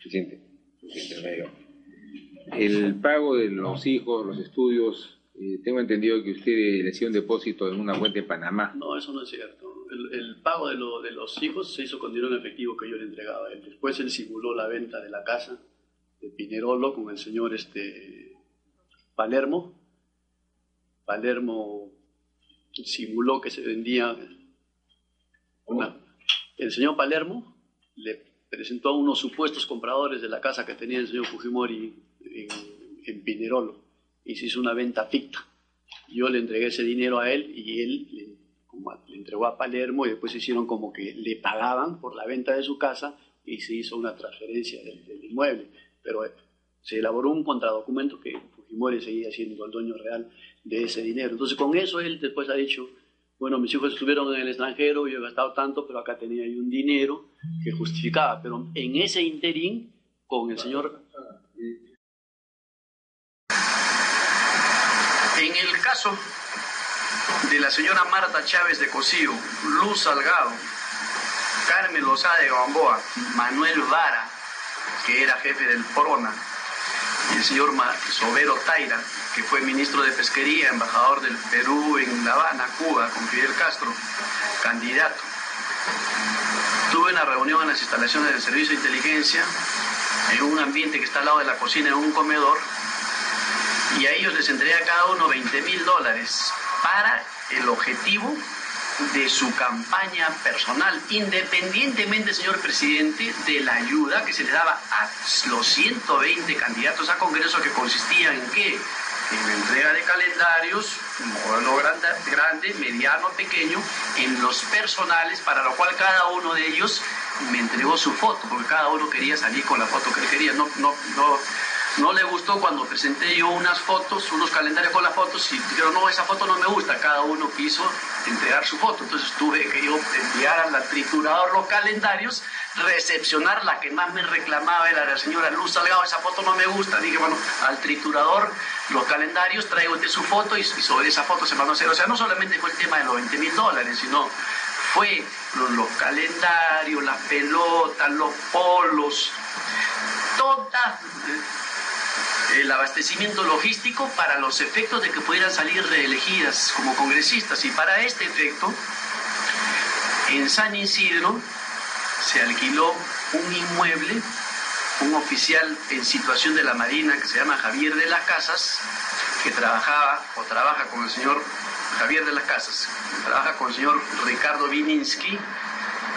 Suficiente medio. El pago de los hijos, los estudios, tengo entendido que usted le hacía un depósito en una cuenta en Panamá. No, eso no es cierto. El pago de los hijos se hizo con dinero en efectivo que yo le entregaba a él. Después él simuló la venta de la casa de Pinerolo con el señor Palermo. Palermo simuló que se vendía el señor Palermo le presentó a unos supuestos compradores de la casa que tenía el señor Fujimori en Pinerolo y se hizo una venta ficta. Yo le entregué ese dinero a él y él le entregó a Palermo y después hicieron como que le pagaban por la venta de su casa y se hizo una transferencia del inmueble. Pero se elaboró un contradocumento que Fujimori seguía siendo el dueño real de ese dinero. Entonces con eso él después ha dicho, bueno, mis hijos estuvieron en el extranjero, yo he gastado tanto, pero acá tenía yo un dinero que justificaba. Pero en ese interín, con el señor... En el caso de la señora Marta Chávez de Cosío, Luz Salgado, Carmen Lozada de Gamboa, Manuel Vara, que era jefe del PRONA, y el señor Sobero Taira, que fue ministro de Pesquería, embajador del Perú en La Habana, Cuba, con Fidel Castro, candidato. Tuve una reunión en las instalaciones del Servicio de Inteligencia, en un ambiente que está al lado de la cocina, en un comedor, y a ellos les entregué a cada uno $20.000 para el objetivo de su campaña personal, independientemente, señor presidente, de la ayuda que se le daba a los 120 candidatos a Congreso, que consistía en ¿qué? En la entrega de calendarios, modelo grande, mediano, pequeño, en los personales, para lo cual cada uno de ellos me entregó su foto, porque cada uno quería salir con la foto que él quería. No le gustó cuando presenté yo unas fotos, unos calendarios con las fotos, y dijeron, no, esa foto no me gusta. Cada uno quiso entregar su foto. Entonces tuve que yo enviar al triturador los calendarios, recepcionar la que más me reclamaba, era la señora Luz Salgado, esa foto no me gusta. Dije, bueno, al triturador los calendarios, traigo usted su foto, y sobre esa foto se mandó a hacer. O sea, no solamente fue el tema de los $20.000, sino fue los calendarios, las pelotas, los polos, toda... el abastecimiento logístico para los efectos de que pudieran salir reelegidas como congresistas. Y para este efecto, en San Isidro se alquiló un inmueble, un oficial en situación de la Marina que se llama Javier de las Casas, que trabaja con el señor Javier de las Casas, trabaja con el señor Ricardo Vininsky,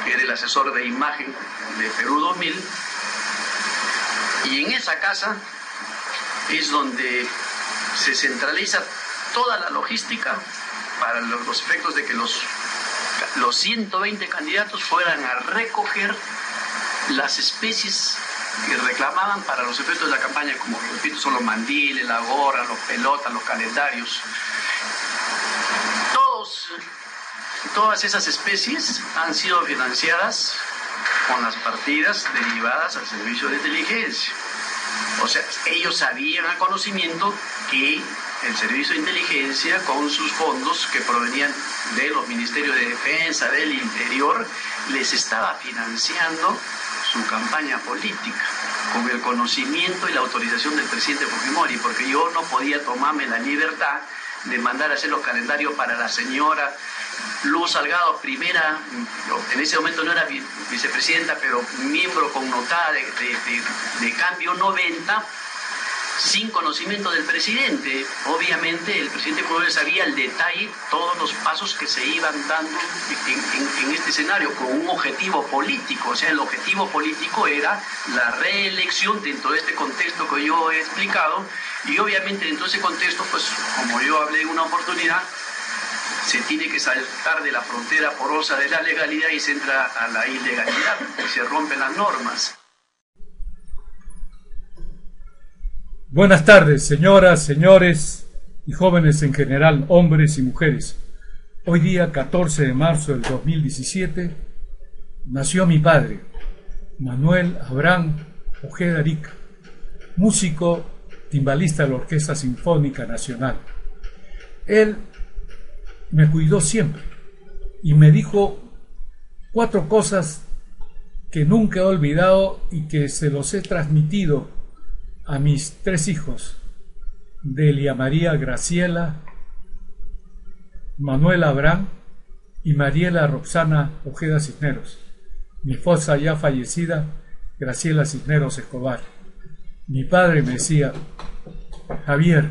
que era el asesor de imagen de Perú 2000, y en esa casa es donde se centraliza toda la logística para los efectos de que los 120 candidatos fueran a recoger las especies que reclamaban para los efectos de la campaña, como repito, son los mandiles, la gorra, los pelotas, los calendarios. Todas esas especies han sido financiadas con las partidas derivadas al Servicio de Inteligencia. O sea, ellos sabían a conocimiento que el Servicio de Inteligencia, con sus fondos que provenían de los Ministerios de Defensa, del Interior, les estaba financiando su campaña política, con el conocimiento y la autorización del presidente Fujimori, porque yo no podía tomarme la libertad de mandar a hacer los calendarios para la señora Luz Salgado, primera, en ese momento no era vicepresidenta, pero miembro connotada de Cambio 90, sin conocimiento del presidente. Obviamente el presidente Fujimori sabía el detalle, todos los pasos que se iban dando en este escenario, con un objetivo político. O sea, el objetivo político era la reelección dentro de este contexto que yo he explicado, y obviamente dentro de ese contexto, pues como yo hablé en una oportunidad, se tiene que saltar de la frontera porosa de la legalidad y se entra a la ilegalidad, y se rompen las normas. Buenas tardes, señoras, señores y jóvenes en general, hombres y mujeres. Hoy día, 14 de marzo del 2017, nació mi padre, Manuel Abraham Ojeda Arica, músico, timbalista de la Orquesta Sinfónica Nacional. Él me cuidó siempre y me dijo 4 cosas que nunca he olvidado y que se los he transmitido a mis 3 hijos, Delia María Graciela, Manuel Abraham y Mariela Roxana Ojeda Cisneros, mi esposa ya fallecida, Graciela Cisneros Escobar. Mi padre me decía: Javier,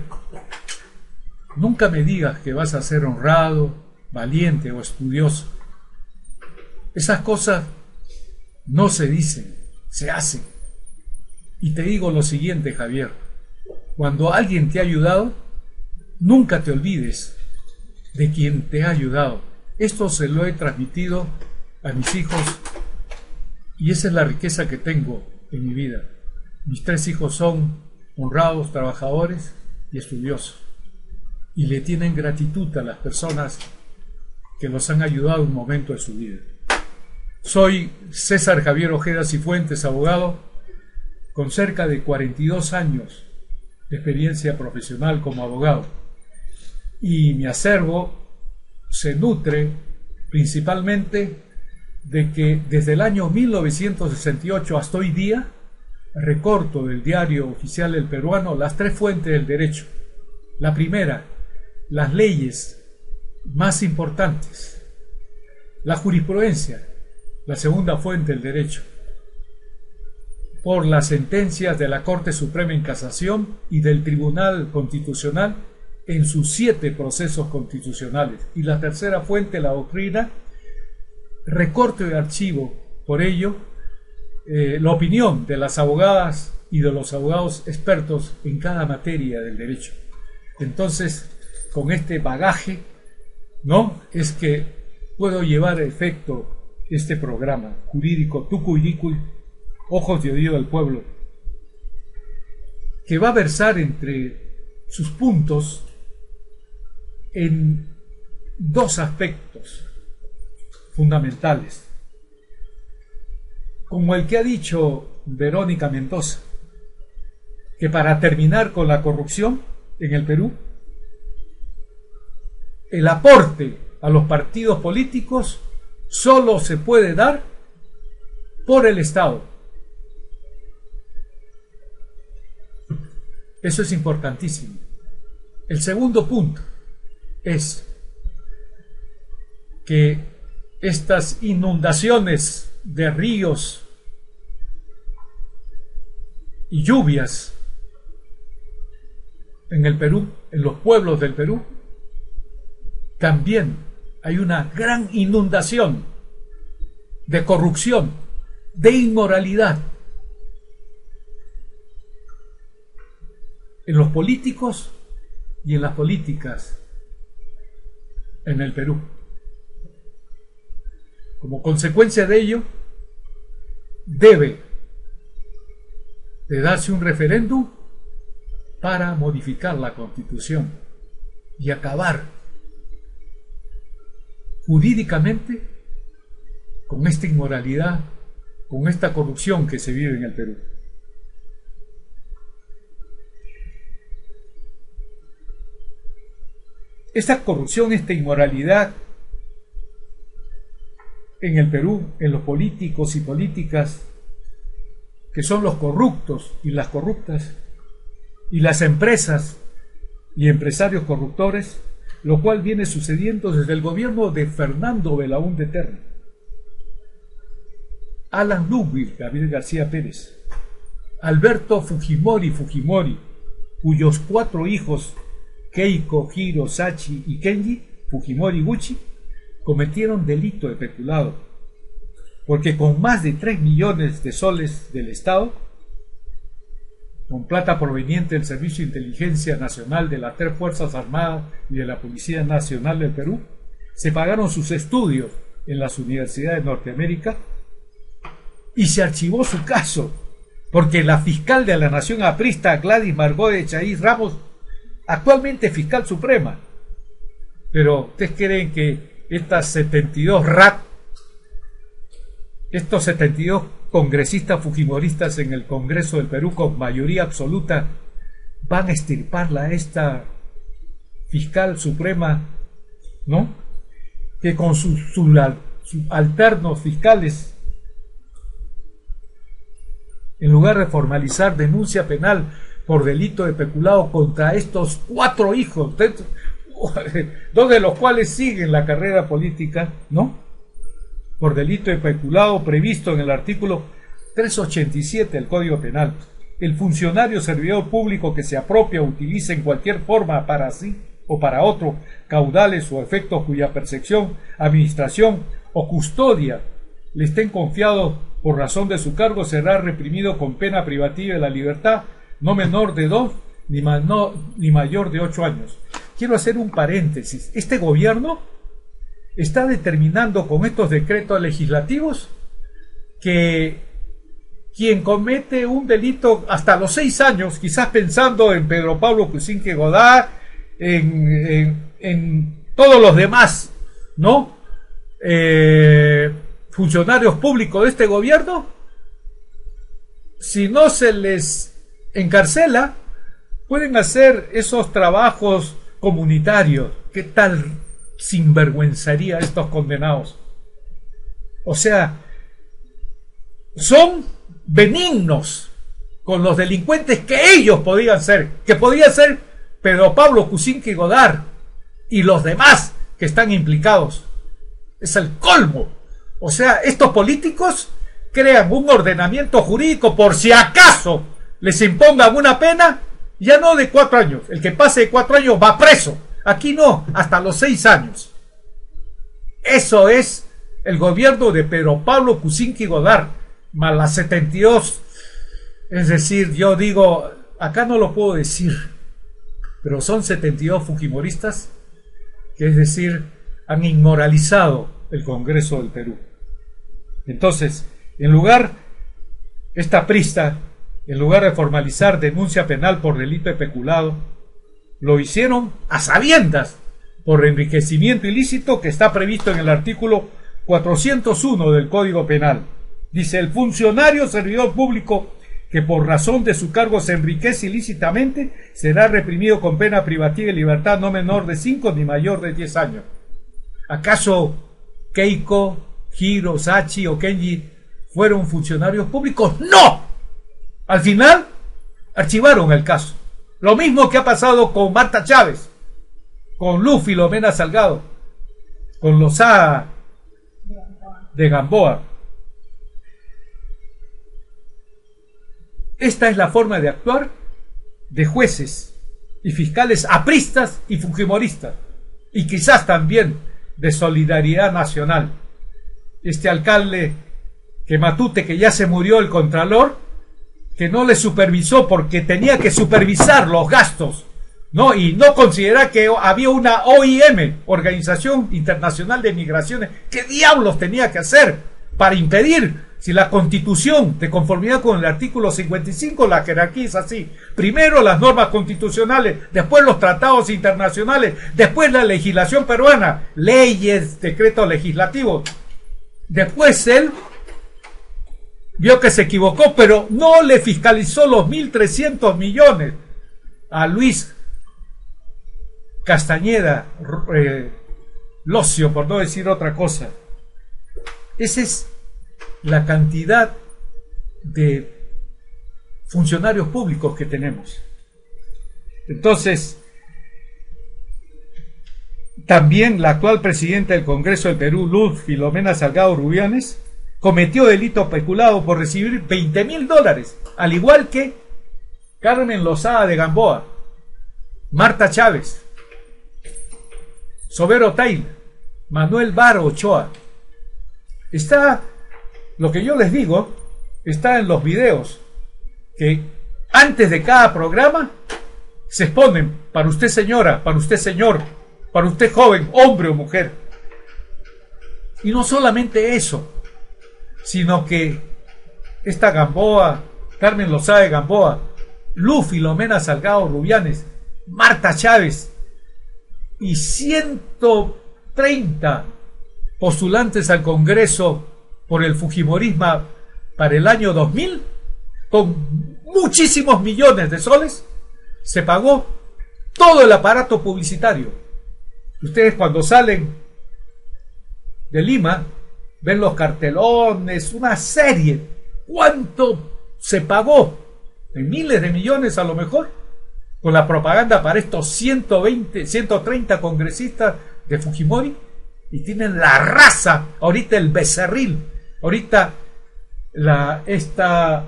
nunca me digas que vas a ser honrado, valiente o estudioso. Esas cosas no se dicen, se hacen. Y te digo lo siguiente, Javier: cuando alguien te ha ayudado, nunca te olvides de quien te ha ayudado. Esto se lo he transmitido a mis hijos y esa es la riqueza que tengo en mi vida. Mis 3 hijos son honrados, trabajadores y estudiosos, y le tienen gratitud a las personas que los han ayudado en un momento de su vida. Soy César Javier Ojeda Cifuentes, abogado, con cerca de 42 años de experiencia profesional como abogado, y mi acervo se nutre principalmente de que desde el año 1968 hasta hoy día recorto del Diario Oficial del Peruano las 3 fuentes del derecho. La primera, las leyes más importantes. La jurisprudencia, la segunda fuente del derecho, por las sentencias de la Corte Suprema en Casación y del Tribunal Constitucional en sus 7 procesos constitucionales. Y la tercera fuente, la doctrina, recorto y archivo, por ello, la opinión de las abogadas y de los abogados expertos en cada materia del derecho. Entonces, con este bagaje, ¿no?, es que puedo llevar a efecto este programa jurídico Tucuy Ojos de Oído del Pueblo, que va a versar entre sus puntos en 2 aspectos fundamentales, como el que ha dicho Verónica Mendoza, que para terminar con la corrupción en el Perú, el aporte a los partidos políticos solo se puede dar por el Estado. Eso es importantísimo. El segundo punto es que estas inundaciones de ríos y lluvias en el Perú, en los pueblos del Perú, también hay una gran inundación de corrupción, de inmoralidad en los políticos y en las políticas en el Perú. Como consecuencia de ello, debe de darse un referéndum para modificar la Constitución y acabar jurídicamente con esta inmoralidad, con esta corrupción que se vive en el Perú. Esta corrupción, esta inmoralidad en el Perú, en los políticos y políticas, que son los corruptos y las corruptas, y las empresas y empresarios corruptores, lo cual viene sucediendo desde el gobierno de Fernando Belaúnde Terry, Alan Ludwig Gabriel García Pérez, Alberto Fujimori, cuyos 4 hijos, Keiko, Hiro, Sachi y Kenji Fujimori Gucci, cometieron delito de peculado, porque con más de 3 millones de soles del Estado, con plata proveniente del Servicio de Inteligencia Nacional de las 3 Fuerzas Armadas y de la Policía Nacional del Perú, se pagaron sus estudios en las universidades de Norteamérica y se archivó su caso, porque la fiscal de la Nación aprista, Gladys Margot de Chaís Ramos, actualmente fiscal suprema. Pero ¿ustedes creen que estas 72 RAT, estos 72 congresistas fujimoristas en el Congreso del Perú con mayoría absoluta, van a extirparla a esta fiscal suprema, ¿no?, que con sus alternos fiscales en lugar de formalizar denuncia penal por delito de peculado contra estos 4 hijos, 2 de los cuales siguen la carrera política, ¿no? Por delito de peculado previsto en el artículo 387 del Código Penal. El funcionario servidor público que se apropia o utiliza en cualquier forma para sí o para otro caudales o efectos cuya percepción, administración o custodia le estén confiados por razón de su cargo será reprimido con pena privativa de la libertad no menor de 2 ni mayor de 8 años. Quiero hacer un paréntesis. Este gobierno está determinando con estos decretos legislativos que quien comete un delito hasta los 6 años, quizás pensando en Pedro Pablo Kuczynski Godard, en todos los demás, ¿no? Funcionarios públicos de este gobierno, si no se les encarcela, pueden hacer esos trabajos comunitarios. ¿Qué tal sinvergüenzaría estos condenados? O sea, son benignos con los delincuentes que ellos podían ser, que podía ser Pedro Pablo Kuczynski Godard y los demás que están implicados. Es el colmo. O sea, estos políticos crean un ordenamiento jurídico por si acaso les impongan una pena, ya no de 4 años. El que pase de 4 años va preso. Aquí no, hasta los 6 años. Eso es el gobierno de Pedro Pablo Kuczynski Godard, más las 72. Es decir, yo digo, acá no lo puedo decir, pero son 72 fujimoristas que, es decir, han inmoralizado el Congreso del Perú. Entonces, esta prista, en lugar de formalizar denuncia penal por delito de peculado, lo hicieron a sabiendas por enriquecimiento ilícito que está previsto en el artículo 401 del Código Penal. Dice: el funcionario servidor público que por razón de su cargo se enriquece ilícitamente será reprimido con pena privativa de libertad no menor de 5 ni mayor de 10 años. ¿Acaso Keiko, Hiro, Sachi o Kenji fueron funcionarios públicos? ¡No! Al final archivaron el caso. Lo mismo que ha pasado con Marta Chávez, con Luz Filomena Salgado, con Lozada de Gamboa. Esta es la forma de actuar de jueces y fiscales apristas y fujimoristas, y quizás también de Solidaridad Nacional. Este alcalde que Matute, que ya se murió, el contralor, que no le supervisó porque tenía que supervisar los gastos, ¿no? Y no considera que había una OIM, Organización Internacional de Migraciones. ¿Qué diablos tenía que hacer para impedir? Si la Constitución, de conformidad con el artículo 55, la jerarquía es así: primero las normas constitucionales, después los tratados internacionales, después la legislación peruana, leyes, decretos legislativos. Después él vio que se equivocó, pero no le fiscalizó los 1.300 millones a Luis Castañeda Locio, por no decir otra cosa. Esa es la cantidad de funcionarios públicos que tenemos. Entonces, también la actual presidenta del Congreso del Perú, Luz Filomena Salgado Rubianes, cometió delito peculado por recibir $20.000, al igual que Carmen Lozada de Gamboa, Marta Chávez, Sobero Taylor, Manuel Varo Ochoa. Está, lo que yo les digo, está en los videos que antes de cada programa se exponen para usted señora, para usted señor, para usted joven, hombre o mujer. Y no solamente eso, sino que esta Gamboa, Carmen Lozada de Gamboa, Luz Filomena Salgado Rubianes, Marta Chávez y 130 postulantes al Congreso por el fujimorismo para el año 2000, con muchísimos millones de soles, se pagó todo el aparato publicitario. Ustedes cuando salen de Lima ven los cartelones, una serie. ¿Cuánto se pagó en miles de millones a lo mejor con la propaganda para estos 120, 130 congresistas de Fujimori, y tienen la raza, ahorita el becerril, ahorita esta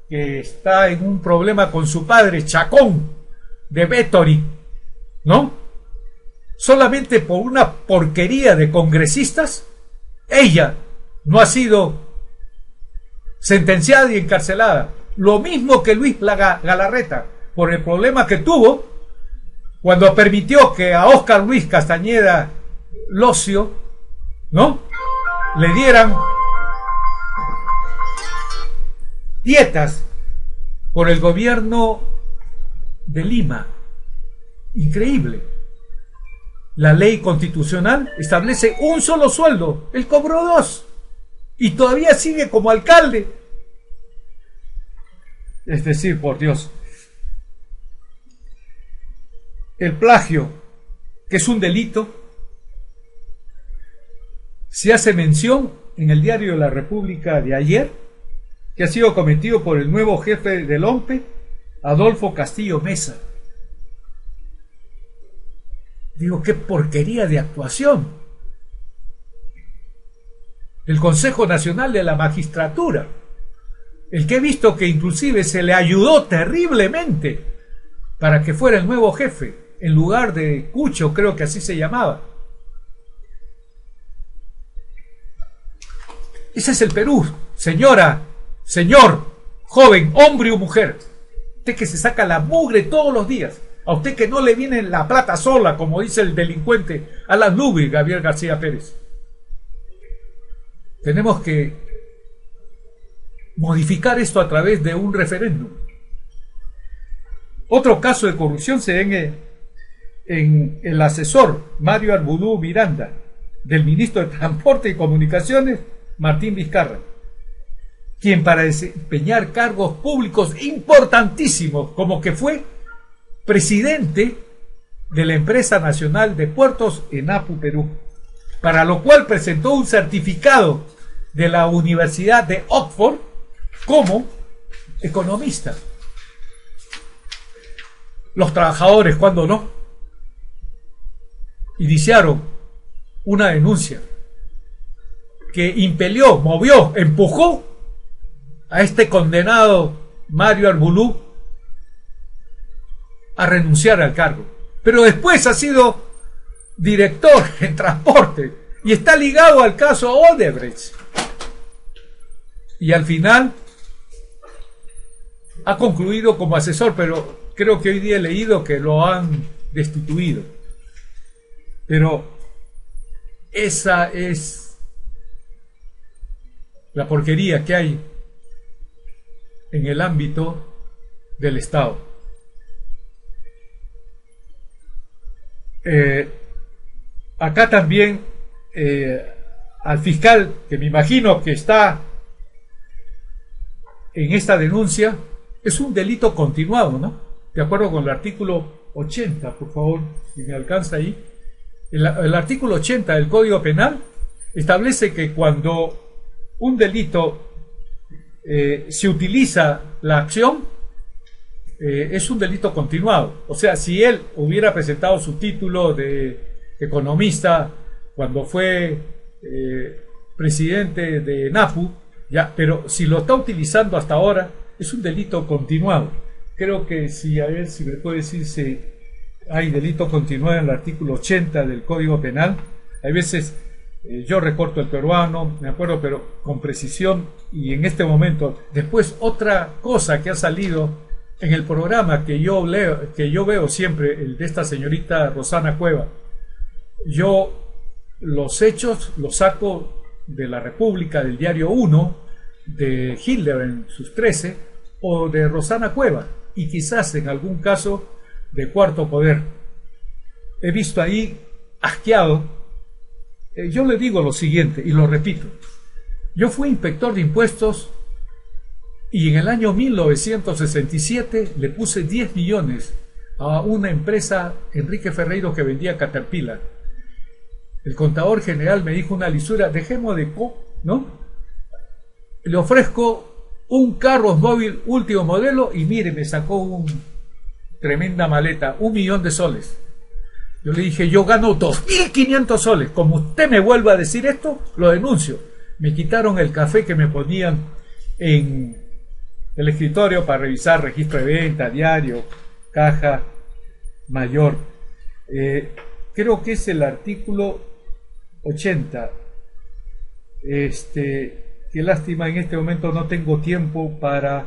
que está en un problema con su padre, Chacón, de Vettori, ¿no? Solamente por una porquería de congresistas, ella no ha sido sentenciada y encarcelada. Lo mismo que Luis Galarreta, por el problema que tuvo cuando permitió que a Óscar Luis Castañeda Locio, ¿no?, le dieran dietas por el gobierno de Lima. Increíble. La ley constitucional establece un solo sueldo, él cobró 2 y todavía sigue como alcalde. Es decir, por Dios, el plagio, que es un delito, se hace mención en el diario de la República de ayer, que ha sido cometido por el nuevo jefe del OMPE, Adolfo Castillo Mesa. Digo, qué porquería de actuación. El Consejo Nacional de la Magistratura, el que he visto que inclusive se le ayudó terriblemente para que fuera el nuevo jefe, en lugar de Cucho, creo que así se llamaba. Ese es el Perú, señora, señor, joven, hombre o mujer. Usted que se saca la mugre todos los días. A usted que no le viene la plata sola, como dice el delincuente Alan Lubbe, Gabriel García Pérez. Tenemos que modificar esto a través de un referéndum. Otro caso de corrupción se ve en el asesor Mario Arbudú Miranda, del ministro de Transporte y Comunicaciones, Martín Vizcarra, quien para desempeñar cargos públicos importantísimos, como que fue presidente de la Empresa Nacional de Puertos ENAPU Perú, para lo cual presentó un certificado de la Universidad de Oxford como economista. Los trabajadores, cuando no, iniciaron una denuncia que impelió, movió, empujó a este condenado Mario Arbulú a renunciar al cargo. Pero después ha sido director en transporte y está ligado al caso Odebrecht. Y al final ha concluido como asesor, pero creo que hoy día he leído que lo han destituido. Pero esa es la porquería que hay en el ámbito del Estado. Acá también al fiscal, que me imagino que está en esta denuncia, es un delito continuado, ¿no? De acuerdo con el artículo 80, por favor, si me alcanza ahí. El artículo 80 del Código Penal establece que cuando un delito se utiliza la acción, es un delito continuado. O sea, si él hubiera presentado su título de economista cuando fue presidente de NAPU, ya, pero si lo está utilizando hasta ahora, es un delito continuado. Creo que a ver si me puede decir si hay delito continuado en el artículo 80 del Código Penal. Hay veces yo recorto el peruano, me acuerdo, pero con precisión. Y en este momento, después otra cosa que ha salido en el programa que yo leo, que yo veo siempre, el de esta señorita Rosana Cueva, yo los hechos los saco de La República, del diario 1, de Hitler en sus 13, o de Rosana Cueva, y quizás en algún caso de Cuarto Poder. He visto ahí asqueado. Yo le digo lo siguiente, y lo repito. Yo fui inspector de impuestos y en el año 1967 le puse 10 millones a una empresa, Enrique Ferreiro, que vendía Caterpillar. El contador general me dijo una lisura, dejemos de ¿no? Le ofrezco un carro móvil último modelo y mire, me sacó una tremenda maleta, 1.000.000 de soles. Yo le dije, yo gano 2.500 soles. Como usted me vuelva a decir esto, lo denuncio. Me quitaron el café que me ponían en el escritorio para revisar registro de venta, diario, caja mayor. Creo que es el artículo 80. Qué lástima, en este momento no tengo tiempo para,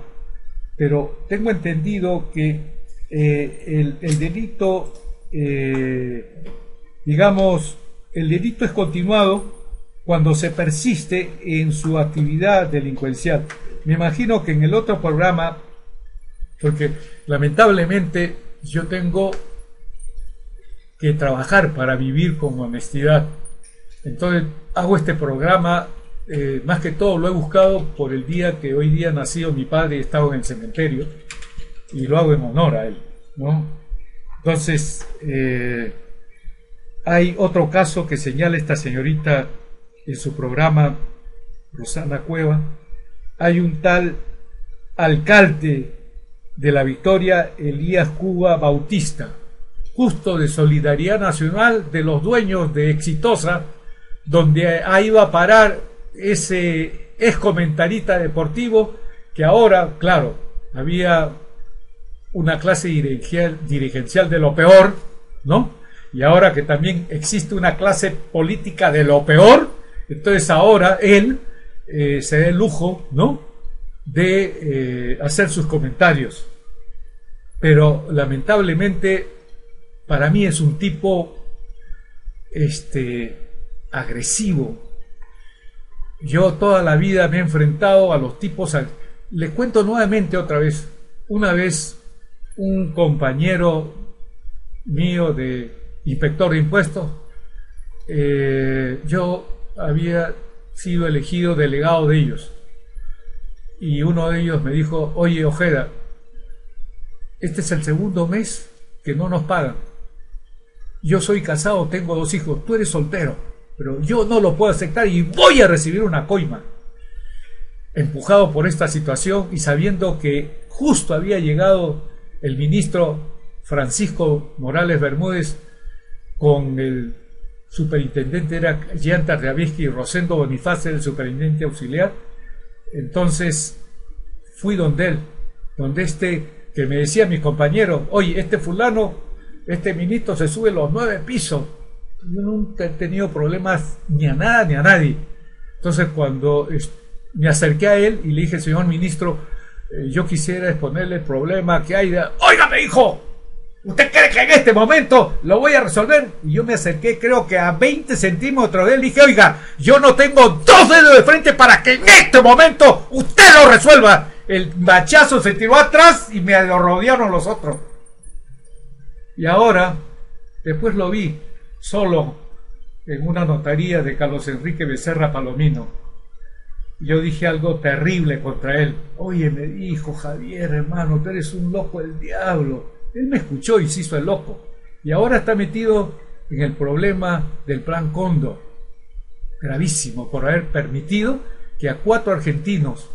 pero tengo entendido que el delito, digamos, el delito es continuado cuando se persiste en su actividad delincuencial. Me imagino que en el otro programa, porque lamentablemente yo tengo que trabajar para vivir con honestidad, entonces hago este programa, más que todo lo he buscado por el día que hoy día nació mi padre y estaba en el cementerio, y lo hago en honor a él, ¿no? Entonces, hay otro caso que señala esta señorita en su programa, Rosana Cueva. Hay un tal alcalde de La Victoria, Elías Cuba Bautista, justo de Solidaridad Nacional, de los dueños de Exitosa, donde ahí iba a parar ese ex comentarista deportivo, que ahora, claro, había una clase dirigencial de lo peor, ¿no? Y ahora que también existe una clase política de lo peor, entonces ahora él se da el lujo, ¿no?, de hacer sus comentarios. Pero lamentablemente para mí es un tipo agresivo. Yo toda la vida me he enfrentado a los tipos. Le cuento nuevamente otra vez. Una vez un compañero mío de inspector de impuestos, yo había sido elegido delegado de ellos, y uno de ellos me dijo: oye, Ojeda, este es el segundo mes que no nos pagan. Yo soy casado, tengo 2 hijos, tú eres soltero, pero yo no lo puedo aceptar y voy a recibir una coima. Empujado por esta situación y sabiendo que justo había llegado el ministro Francisco Morales Bermúdez con el superintendente, era Jean Tarriavisky, y Rosendo Bonifaz, el superintendente auxiliar. Entonces fui donde él, donde que me decía mi compañero: oye, este fulano, este ministro se sube los 9 pisos. Yo nunca he tenido problemas ni a nada ni a nadie. Entonces cuando me acerqué a él y le dije: señor ministro, yo quisiera exponerle el problema que hay. Oiga, me dijo, ¿usted cree que en este momento lo voy a resolver? Y yo me acerqué, creo que a 20 centímetros de él, y dije: oiga, yo no tengo 2 dedos de frente para que en este momento usted lo resuelva. El machazo se tiró atrás y me lo rodearon los otros. Y ahora, después lo vi solo en una notaría de Carlos Enrique Becerra Palomino. Yo dije algo terrible contra él. Oye, me dijo: Javier, hermano, tú eres un loco del diablo. Él me escuchó y se hizo el loco. Y ahora está metido en el problema del Plan Cóndor. Gravísimo, por haber permitido que a 4 argentinos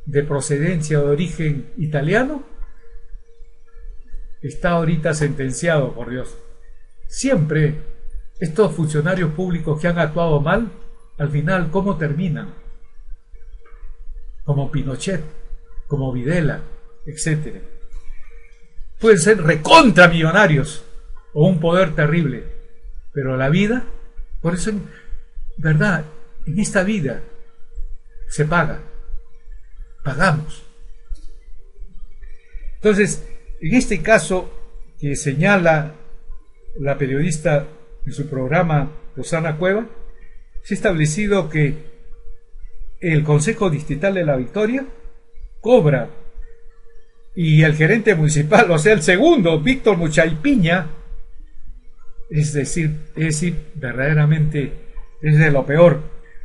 de procedencia o de origen italiano está ahorita sentenciado, por Dios. Siempre estos funcionarios públicos que han actuado mal, al final, ¿cómo terminan? Como Pinochet, como Videla, etcétera. Pueden ser recontramillonarios o un poder terrible, pero la vida, por eso, verdad, en esta vida se paga, pagamos. Entonces, en este caso que señala la periodista en su programa Rosana Cueva, se ha establecido que el Consejo Distrital de La Victoria cobra, y el gerente municipal, o sea, el segundo, Víctor Muchaypiña, es decir, verdaderamente es de lo peor.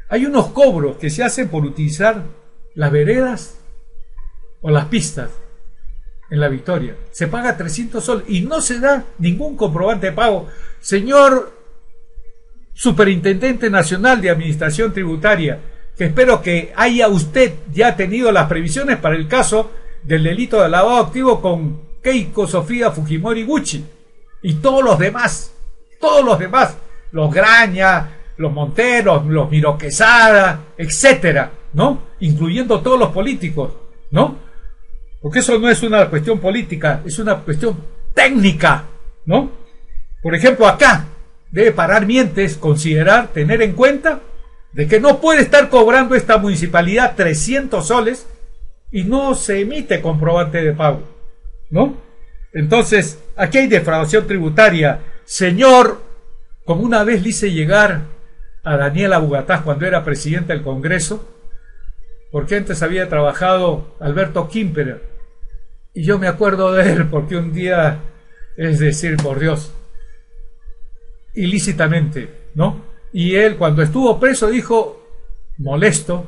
Hay unos cobros que se hacen por utilizar las veredas o las pistas en La Victoria. Se paga 300 soles y no se da ningún comprobante de pago. Señor Superintendente Nacional de Administración Tributaria, que espero que haya usted ya tenido las previsiones para el caso del delito de lavado activo con Keiko Sofía Fujimori Gucci y todos los demás, los Graña, los Monteros, los Miro Quesada, etcétera, ¿no? Incluyendo todos los políticos, ¿no? Porque eso no es una cuestión política, es una cuestión técnica, ¿no? Por ejemplo, acá debe parar mientes, considerar, tener en cuenta de que no puede estar cobrando esta municipalidad 300 soles y no se emite comprobante de pago, ¿no? Entonces, aquí hay defraudación tributaria. Señor, como una vez le hice llegar a Daniela Bugatás cuando era presidente del Congreso, porque antes había trabajado Alberto Quimper, y yo me acuerdo de él porque un día, es decir, por Dios, ilícitamente, ¿no? Y él cuando estuvo preso dijo, molesto,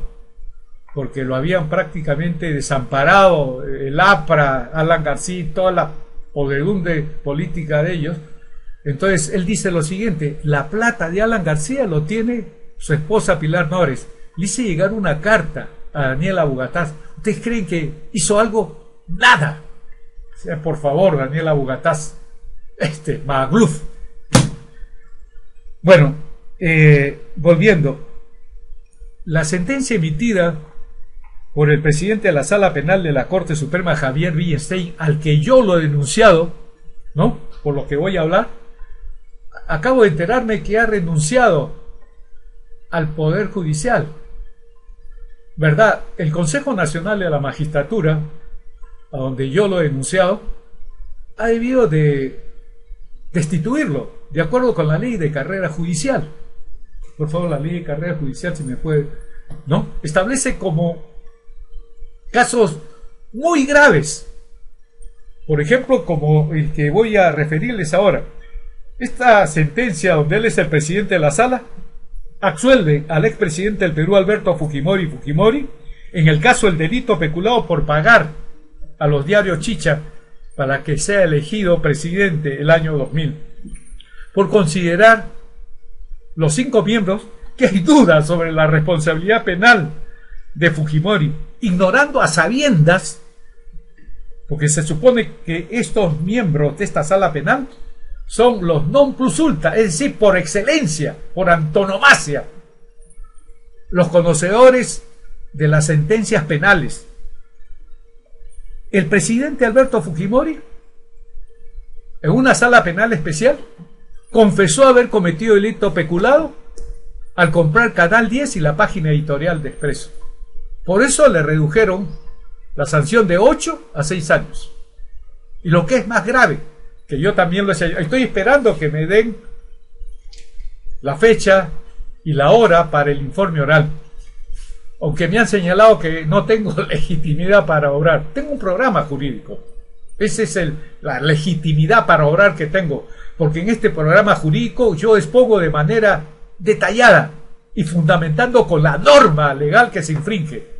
porque lo habían prácticamente desamparado, el APRA, Alan García, toda la podredumbre política de ellos. Entonces él dice lo siguiente: la plata de Alan García lo tiene su esposa Pilar Nores. Le hice llegar una carta a Daniela Bugatás. ¿Ustedes creen que hizo algo? Nada. O sea, por favor, Daniela Bugatás, Magluf. Bueno, volviendo, la sentencia emitida por el presidente de la Sala Penal de la Corte Suprema, Javier Villestein, al que yo lo he denunciado, ¿no? Por lo que voy a hablar, acabo de enterarme que ha renunciado al Poder Judicial, ¿verdad? El Consejo Nacional de la Magistratura, a donde yo lo he denunciado, ha debido de destituirlo, de acuerdo con la ley de carrera judicial. Por favor, la ley de carrera judicial, si me puede, ¿no? Establece como casos muy graves, por ejemplo, como el que voy a referirles ahora. Esta sentencia, donde él es el presidente de la sala, absuelve al expresidente del Perú, Alberto Fujimori en el caso del delito peculado por pagar a los diarios Chicha para que sea elegido presidente el año 2000, por considerar los 5 miembros que hay dudas sobre la responsabilidad penal de Fujimori, ignorando a sabiendas, porque se supone que estos miembros de esta sala penal son los non plus ultra, es decir, por excelencia, por antonomasia, los conocedores de las sentencias penales. El presidente Alberto Fujimori, en una sala penal especial, confesó haber cometido delito peculado al comprar Canal 10 y la página editorial de Expreso. Por eso le redujeron la sanción de 8 a 6 años. Y lo que es más grave, que yo también lo sé, estoy esperando que me den la fecha y la hora para el informe oral, aunque me han señalado que no tengo legitimidad para obrar. Tengo un programa jurídico, esa es la legitimidad para obrar que tengo, porque en este programa jurídico yo expongo de manera detallada y fundamentando con la norma legal que se infringe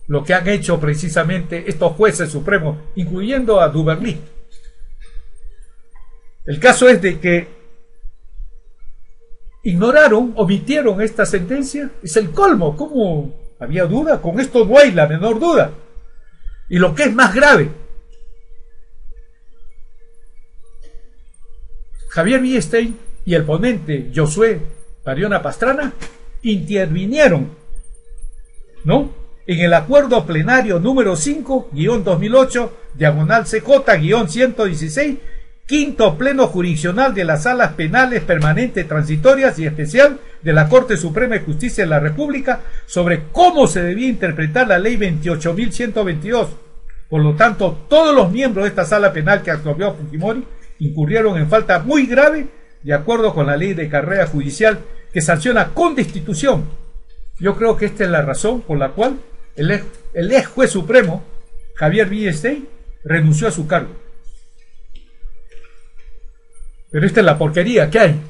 lo que han hecho precisamente estos jueces supremos, incluyendo a Duverly. El caso es de que ignoraron, omitieron esta sentencia. Es el colmo. ¿Cómo había duda? Con esto no hay la menor duda. Y lo que es más grave, Javier Villestein y el ponente Josué Pariona Pastrana intervinieron, ¿no?, en el acuerdo plenario número 5-2008-CJ-116, quinto pleno jurisdiccional de las salas penales permanentes, transitorias y especial de la Corte Suprema de Justicia de la República sobre cómo se debía interpretar la ley 28.122. Por lo tanto, todos los miembros de esta sala penal que absolvió a Fujimori incurrieron en falta muy grave de acuerdo con la ley de carrera judicial que sanciona con destitución. Yo creo que esta es la razón por la cual el ex juez supremo, Javier Villestein, renunció a su cargo. Pero esta es la porquería que hay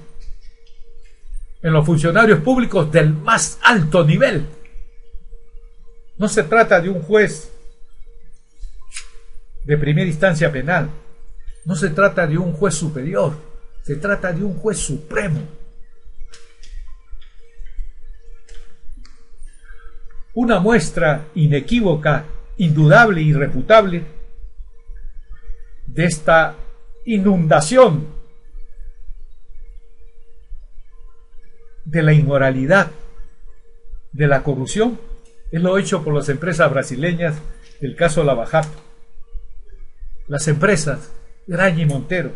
en los funcionarios públicos del más alto nivel. No se trata de un juez de primera instancia penal, no se trata de un juez superior, se trata de un juez supremo. una muestra inequívoca, indudable y irrefutable de esta inundación de la inmoralidad, de la corrupción, es lo hecho por las empresas brasileñas del caso Lavajato. Las empresas Graña y Montero,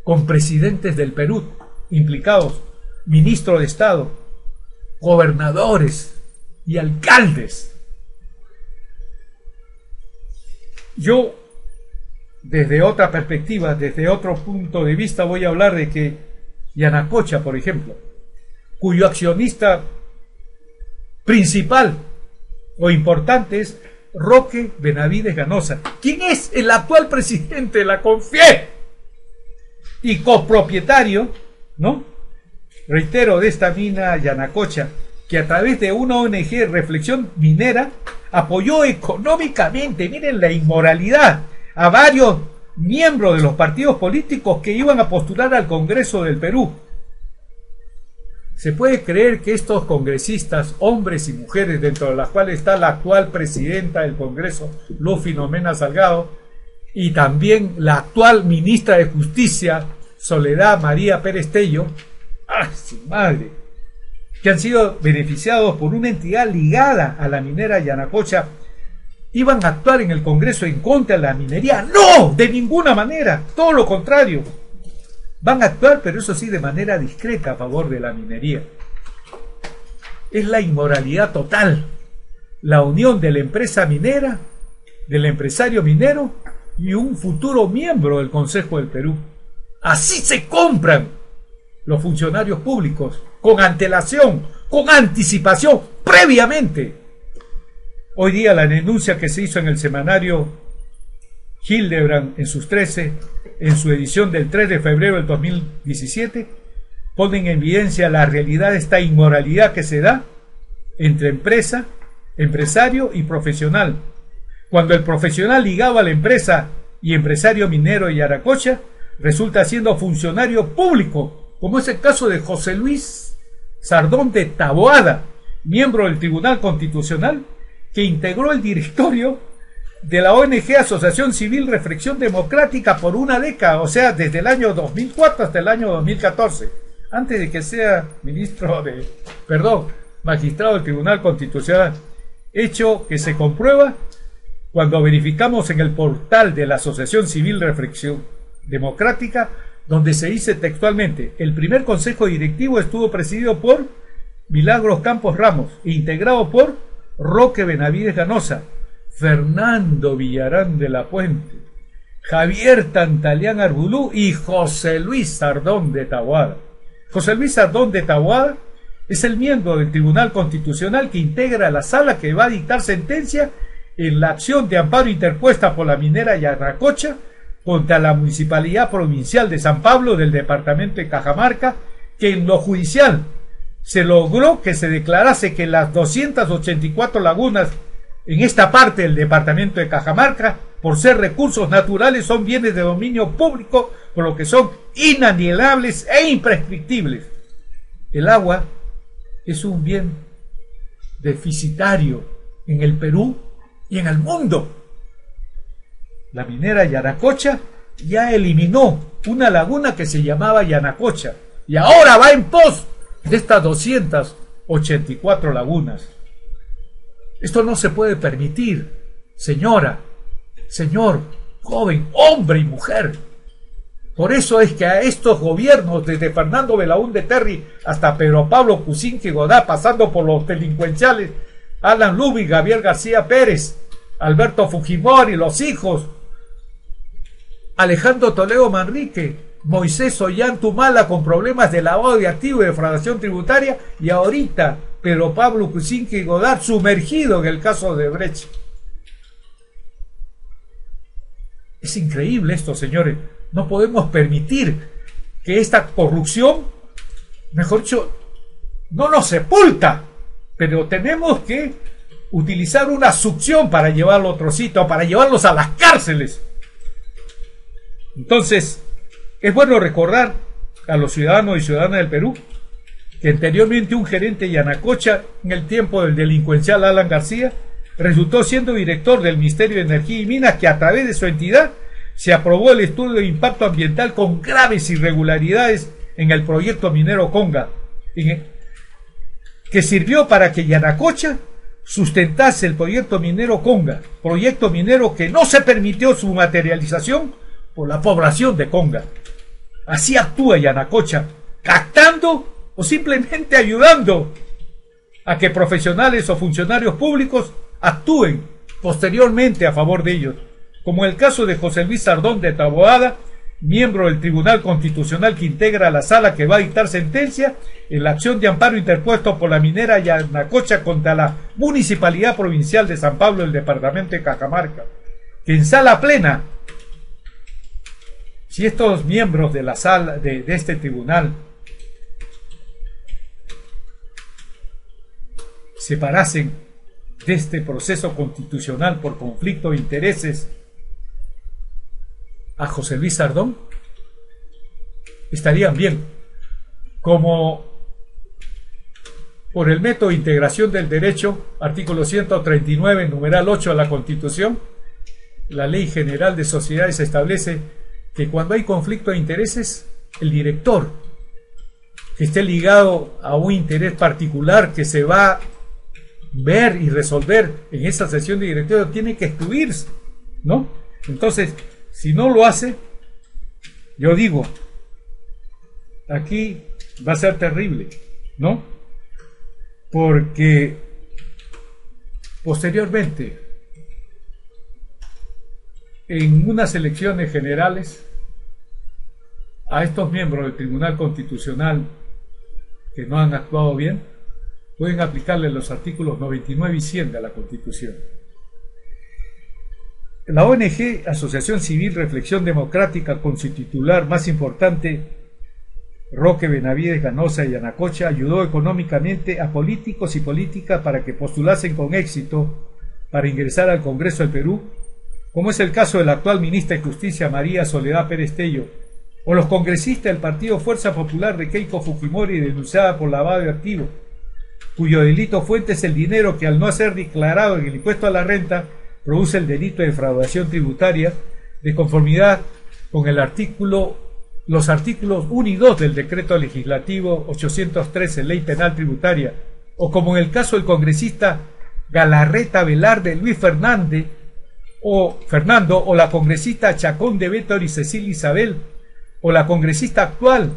con presidentes del Perú implicados, ministro de Estado, gobernadores y alcaldes. Yo, desde otra perspectiva, desde otro punto de vista, voy a hablar de que Yanacocha, por ejemplo, cuyo accionista principal o importante es Roque Benavides Ganosa, quien es el actual presidente de la CONFIE y copropietario, ¿no? Reitero, de esta mina Yanacocha, que a través de una ONG, Reflexión Minera, apoyó económicamente, miren la inmoralidad, a varios miembros de los partidos políticos que iban a postular al Congreso del Perú. ¿Se puede creer que estos congresistas, hombres y mujeres, dentro de las cuales está la actual presidenta del Congreso, Luz Filomena Salgado, y también la actual ministra de Justicia, Soledad María Pérez Tello, ¡ay, su madre!, que han sido beneficiados por una entidad ligada a la minera Yanacocha, iban a actuar en el Congreso en contra de la minería? ¡No! De ninguna manera, todo lo contrario. Van a actuar, pero eso sí, de manera discreta a favor de la minería. Es la inmoralidad total. La unión de la empresa minera, del empresario minero y un futuro miembro del Consejo del Perú. Así se compran los funcionarios públicos, con antelación, con anticipación, previamente. Hoy día la denuncia que se hizo en el semanario Hildebrand en sus 13, en su edición del 3 de febrero del 2017, pone en evidencia la realidad de esta inmoralidad que se da entre empresa, empresario y profesional. Cuando el profesional ligado a la empresa y empresario minero de Yanacocha resulta siendo funcionario público, como es el caso de José Luis Sardón de Taboada, miembro del Tribunal Constitucional, que integró el directorio de la ONG Asociación Civil Reflexión Democrática por una década, o sea, desde el año 2004 hasta el año 2014, antes de que sea magistrado del Tribunal Constitucional, hecho que se comprueba cuando verificamos en el portal de la Asociación Civil Reflexión Democrática, donde se dice textualmente: el primer consejo directivo estuvo presidido por Milagros Campos Ramos e integrado por Roque Benavides Ganosa, Fernando Villarán de la Puente, Javier Tantalián Arbulú y José Luis Sardón de Taboada. José Luis Sardón de Taboada es el miembro del Tribunal Constitucional que integra la sala que va a dictar sentencia en la acción de amparo interpuesta por la minera Yanacocha contra la Municipalidad Provincial de San Pablo del departamento de Cajamarca, que en lo judicial se logró que se declarase que las 284 lagunas en esta parte del departamento de Cajamarca, por ser recursos naturales, son bienes de dominio público, por lo que son inalienables e imprescriptibles. El agua es un bien deficitario en el Perú y en el mundo. La minera Yanacocha ya eliminó una laguna que se llamaba Yanacocha y ahora va en pos de estas 284 lagunas. Esto no se puede permitir, señora, señor, joven, hombre y mujer. Por eso es que a estos gobiernos, desde Fernando Belaúnde Terry hasta Pedro Pablo Kuczynski Godard, pasando por los delincuenciales Alan Lubich, Gabriel García Pérez, Alberto Fujimori, los hijos, Alejandro Toledo Manrique, Moisés Ollantumala con problemas de lavado de activos y defraudación tributaria, y ahorita Pedro Pablo Kuczynski Godard sumergido en el caso de Brecht. Es increíble esto, señores. No podemos permitir que esta corrupción, mejor dicho, no nos sepulta, pero tenemos que utilizar una succión para llevarlo a otro sitio, para llevarlos a las cárceles. Entonces, es bueno recordar a los ciudadanos y ciudadanas del Perú que anteriormente un gerente de Yanacocha, en el tiempo del delincuencial Alan García, resultó siendo director del Ministerio de Energía y Minas, que a través de su entidad se aprobó el estudio de impacto ambiental con graves irregularidades en el proyecto minero Conga, que sirvió para que Yanacocha sustentase el proyecto minero Conga, proyecto minero que no se permitió su materialización por la población de Conga. Así actúa Yanacocha, captando o simplemente ayudando a que profesionales o funcionarios públicos actúen posteriormente a favor de ellos, como el caso de José Luis Sardón de Taboada, miembro del Tribunal Constitucional que integra la sala que va a dictar sentencia en la acción de amparo interpuesto por la minera Yanacocha contra la Municipalidad Provincial de San Pablo del Departamento de Cajamarca, que en sala plena, si estos miembros de la sala de este tribunal se parasen de este proceso constitucional por conflicto de intereses a José Luis Sardón, estarían bien, como por el método de integración del derecho, artículo 139, numeral 8 de la Constitución, la Ley General de Sociedades establece que cuando hay conflicto de intereses, el director que esté ligado a un interés particular que se va a ver y resolver en esa sesión de directorio tiene que excluirse, ¿no? Entonces, si no lo hace, yo digo, aquí va a ser terrible, ¿no? Porque posteriormente, en unas elecciones generales, a estos miembros del Tribunal Constitucional que no han actuado bien, pueden aplicarle los artículos 99 y 100 de la Constitución. La ONG Asociación Civil Reflexión Democrática, con su titular más importante, Roque Benavides Ganosa de Yanacocha, ayudó económicamente a políticos y políticas para que postulasen con éxito para ingresar al Congreso del Perú, como es el caso de la actual ministra de Justicia María Soledad Pérez Tello, o los congresistas del Partido Fuerza Popular de Keiko Fujimori, denunciada por lavado de activos, cuyo delito fuente es el dinero que, al no ser declarado en el impuesto a la renta, produce el delito de defraudación tributaria, de conformidad con los artículos 1 y 2 del decreto legislativo 813, Ley Penal Tributaria, o como en el caso del congresista Galarreta Velarde Luis Fernando, o la congresista Chacón de Bétor y Cecilia Isabel, o la congresista actual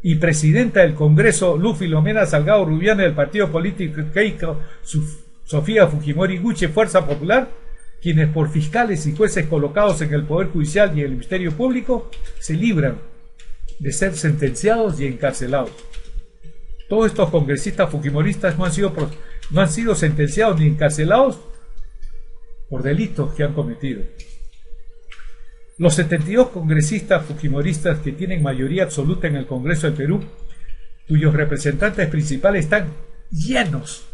y presidenta del Congreso Luz Filomena Salgado Rubiana del partido político Keiko Sofía Fujimori Guche, Fuerza Popular, quienes por fiscales y jueces colocados en el Poder Judicial y en el Ministerio Público se libran de ser sentenciados y encarcelados. Todos estos congresistas fujimoristas no han sido sentenciados ni encarcelados por delitos que han cometido. Los 72 congresistas fujimoristas que tienen mayoría absoluta en el Congreso del Perú, cuyos representantes principales están llenos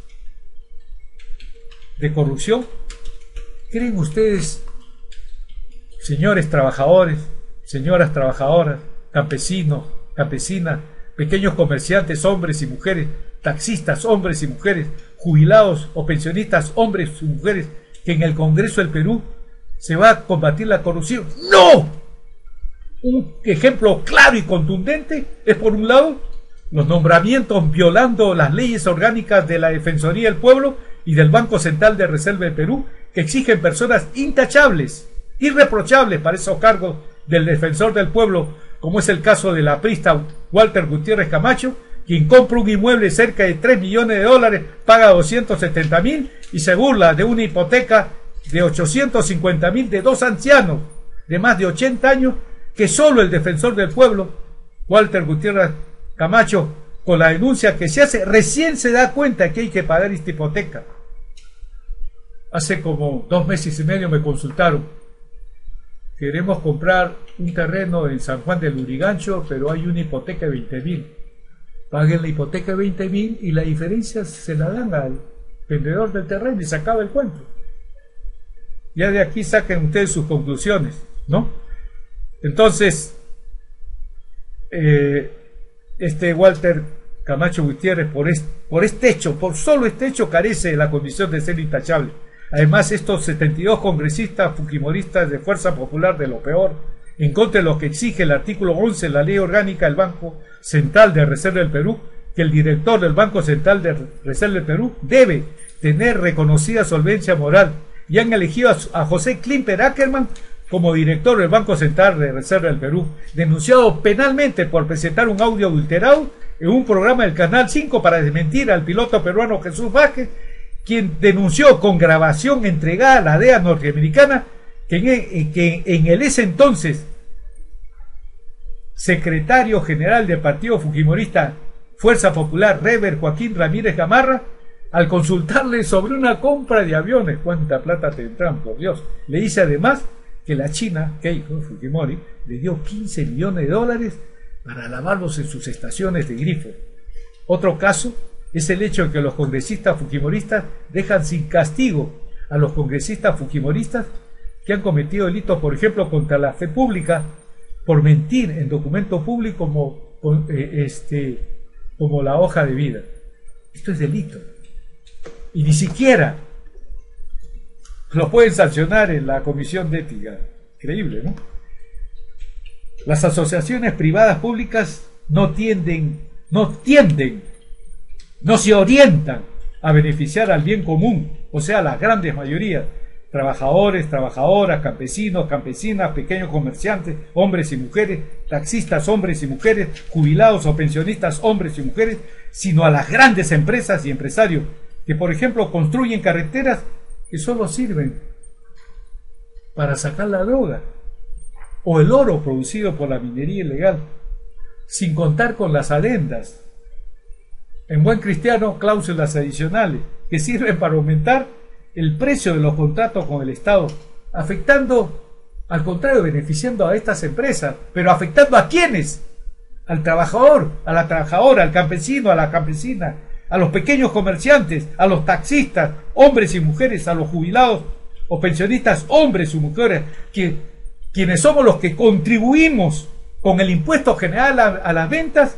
de corrupción, ¿creen ustedes, señores trabajadores, señoras trabajadoras, campesinos, campesinas, pequeños comerciantes, hombres y mujeres, taxistas, hombres y mujeres, jubilados o pensionistas, hombres y mujeres, que en el Congreso del Perú se va a combatir la corrupción? ¡No! Un ejemplo claro y contundente es, por un lado, los nombramientos violando las leyes orgánicas de la Defensoría del Pueblo y del Banco Central de Reserva del Perú, que exigen personas intachables, irreprochables para esos cargos del Defensor del Pueblo, como es el caso del aprista Walter Gutiérrez Camacho, quien compra un inmueble cerca de $3 millones, paga 270.000 y se burla de una hipoteca de 850.000 de dos ancianos de más de 80 años, que solo el Defensor del Pueblo, Walter Gutiérrez Camacho, con la denuncia que se hace, recién se da cuenta que hay que pagar esta hipoteca. Hace como 2 meses y medio me consultaron: queremos comprar un terreno en San Juan del Lurigancho, pero hay una hipoteca de 20.000. Paguen la hipoteca de 20.000 y la diferencia se la dan al vendedor del terreno y se acaba el cuento. Ya de aquí saquen ustedes sus conclusiones, ¿no? Entonces, este Walter Camacho Gutiérrez por este hecho, por solo este hecho, carece de la condición de ser intachable. Además, estos 72 congresistas fujimoristas de Fuerza Popular, de lo peor, en contra de lo que exige el artículo 11 de la Ley Orgánica del Banco Central de Reserva del Perú, que el director del Banco Central de Reserva del Perú debe tener reconocida solvencia moral, y han elegido a José Klimper Ackerman como director del Banco Central de Reserva del Perú, denunciado penalmente por presentar un audio adulterado en un programa del Canal 5 para desmentir al piloto peruano Jesús Vázquez, quien denunció con grabación entregada a la DEA norteamericana que en el ese entonces secretario general del Partido Fujimorista Fuerza Popular, Rever Joaquín Ramírez Gamarra, al consultarle sobre una compra de aviones, ¿cuánta plata tendrán, por Dios?, le dice además que la China, Keiko Fujimori, le dio 15 millones de dólares para lavarlos en sus estaciones de grifo. Otro caso es el hecho de que los congresistas fujimoristas dejan sin castigo a los congresistas fujimoristas que han cometido delitos, por ejemplo, contra la fe pública, por mentir en documento público como la hoja de vida. Esto es delito. Y ni siquiera lo pueden sancionar en la Comisión de Ética. Increíble, ¿no? Las asociaciones privadas públicas no se orientan a beneficiar al bien común, o sea, la grandes mayorías, trabajadores, trabajadoras, campesinos, campesinas, pequeños comerciantes, hombres y mujeres, taxistas, hombres y mujeres, jubilados o pensionistas, hombres y mujeres, sino a las grandes empresas y empresarios que, por ejemplo, construyen carreteras que solo sirven para sacar la droga o el oro producido por la minería ilegal, sin contar con las adendas, en buen cristiano, cláusulas adicionales que sirven para aumentar el precio de los contratos con el Estado, afectando, al contrario, beneficiando a estas empresas, pero afectando ¿a quiénes? Al trabajador, a la trabajadora, al campesino, a la campesina, a los pequeños comerciantes, a los taxistas, hombres y mujeres, a los jubilados o pensionistas, hombres y mujeres, quienes somos los que contribuimos con el impuesto general a las ventas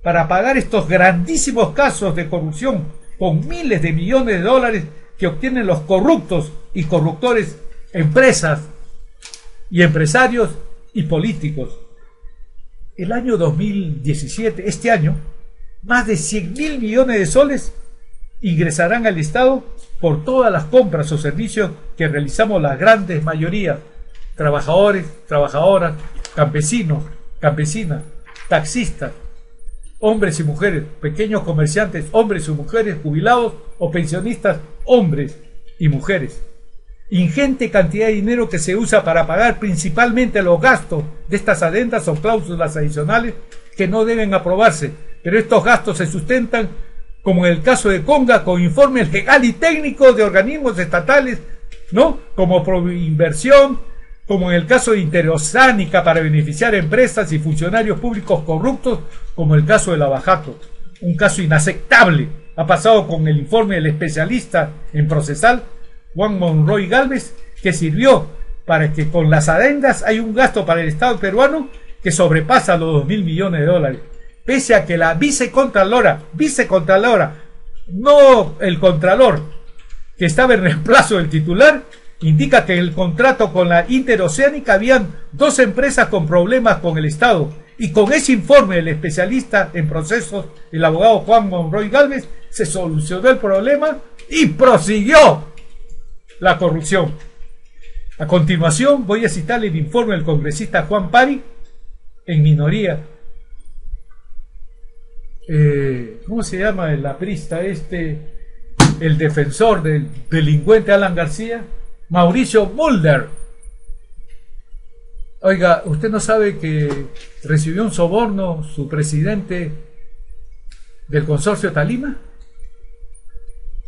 para pagar estos grandísimos casos de corrupción con miles de millones de dólares que obtienen los corruptos y corruptores, empresas y empresarios y políticos. El año 2017, este año, más de 100.000 millones de soles ingresarán al Estado por todas las compras o servicios que realizamos las grandes mayorías, trabajadores, trabajadoras, campesinos, campesinas, taxistas, hombres y mujeres, pequeños comerciantes, hombres y mujeres, jubilados o pensionistas, hombres y mujeres. Ingente cantidad de dinero que se usa para pagar principalmente los gastos de estas adendas o cláusulas adicionales que no deben aprobarse, pero estos gastos se sustentan, como en el caso de Conga, con informes legal y técnicos de organismos estatales, ¿no?, como Proinversión, como en el caso de Interoceánica para beneficiar a empresas y funcionarios públicos corruptos, como el caso de Lavajato. Un caso inaceptable ha pasado con el informe del especialista en procesal Juan Monroy Galvez, que sirvió para que con las adendas hay un gasto para el Estado peruano que sobrepasa los 2.000 millones de dólares, pese a que la vicecontralora, no el contralor, que estaba en reemplazo del titular, indica que en el contrato con la Interoceánica habían 2 empresas con problemas con el Estado, y con ese informe del especialista en procesos, el abogado Juan Monroy Galvez, se solucionó el problema y prosiguió la corrupción. A continuación voy a citar el informe del congresista Juan Pari, en minoría. ¿Cómo se llama el aprista el defensor del delincuente Alan García? Mauricio Mulder. Oiga, ¿usted no sabe que recibió un soborno su presidente del consorcio Talima?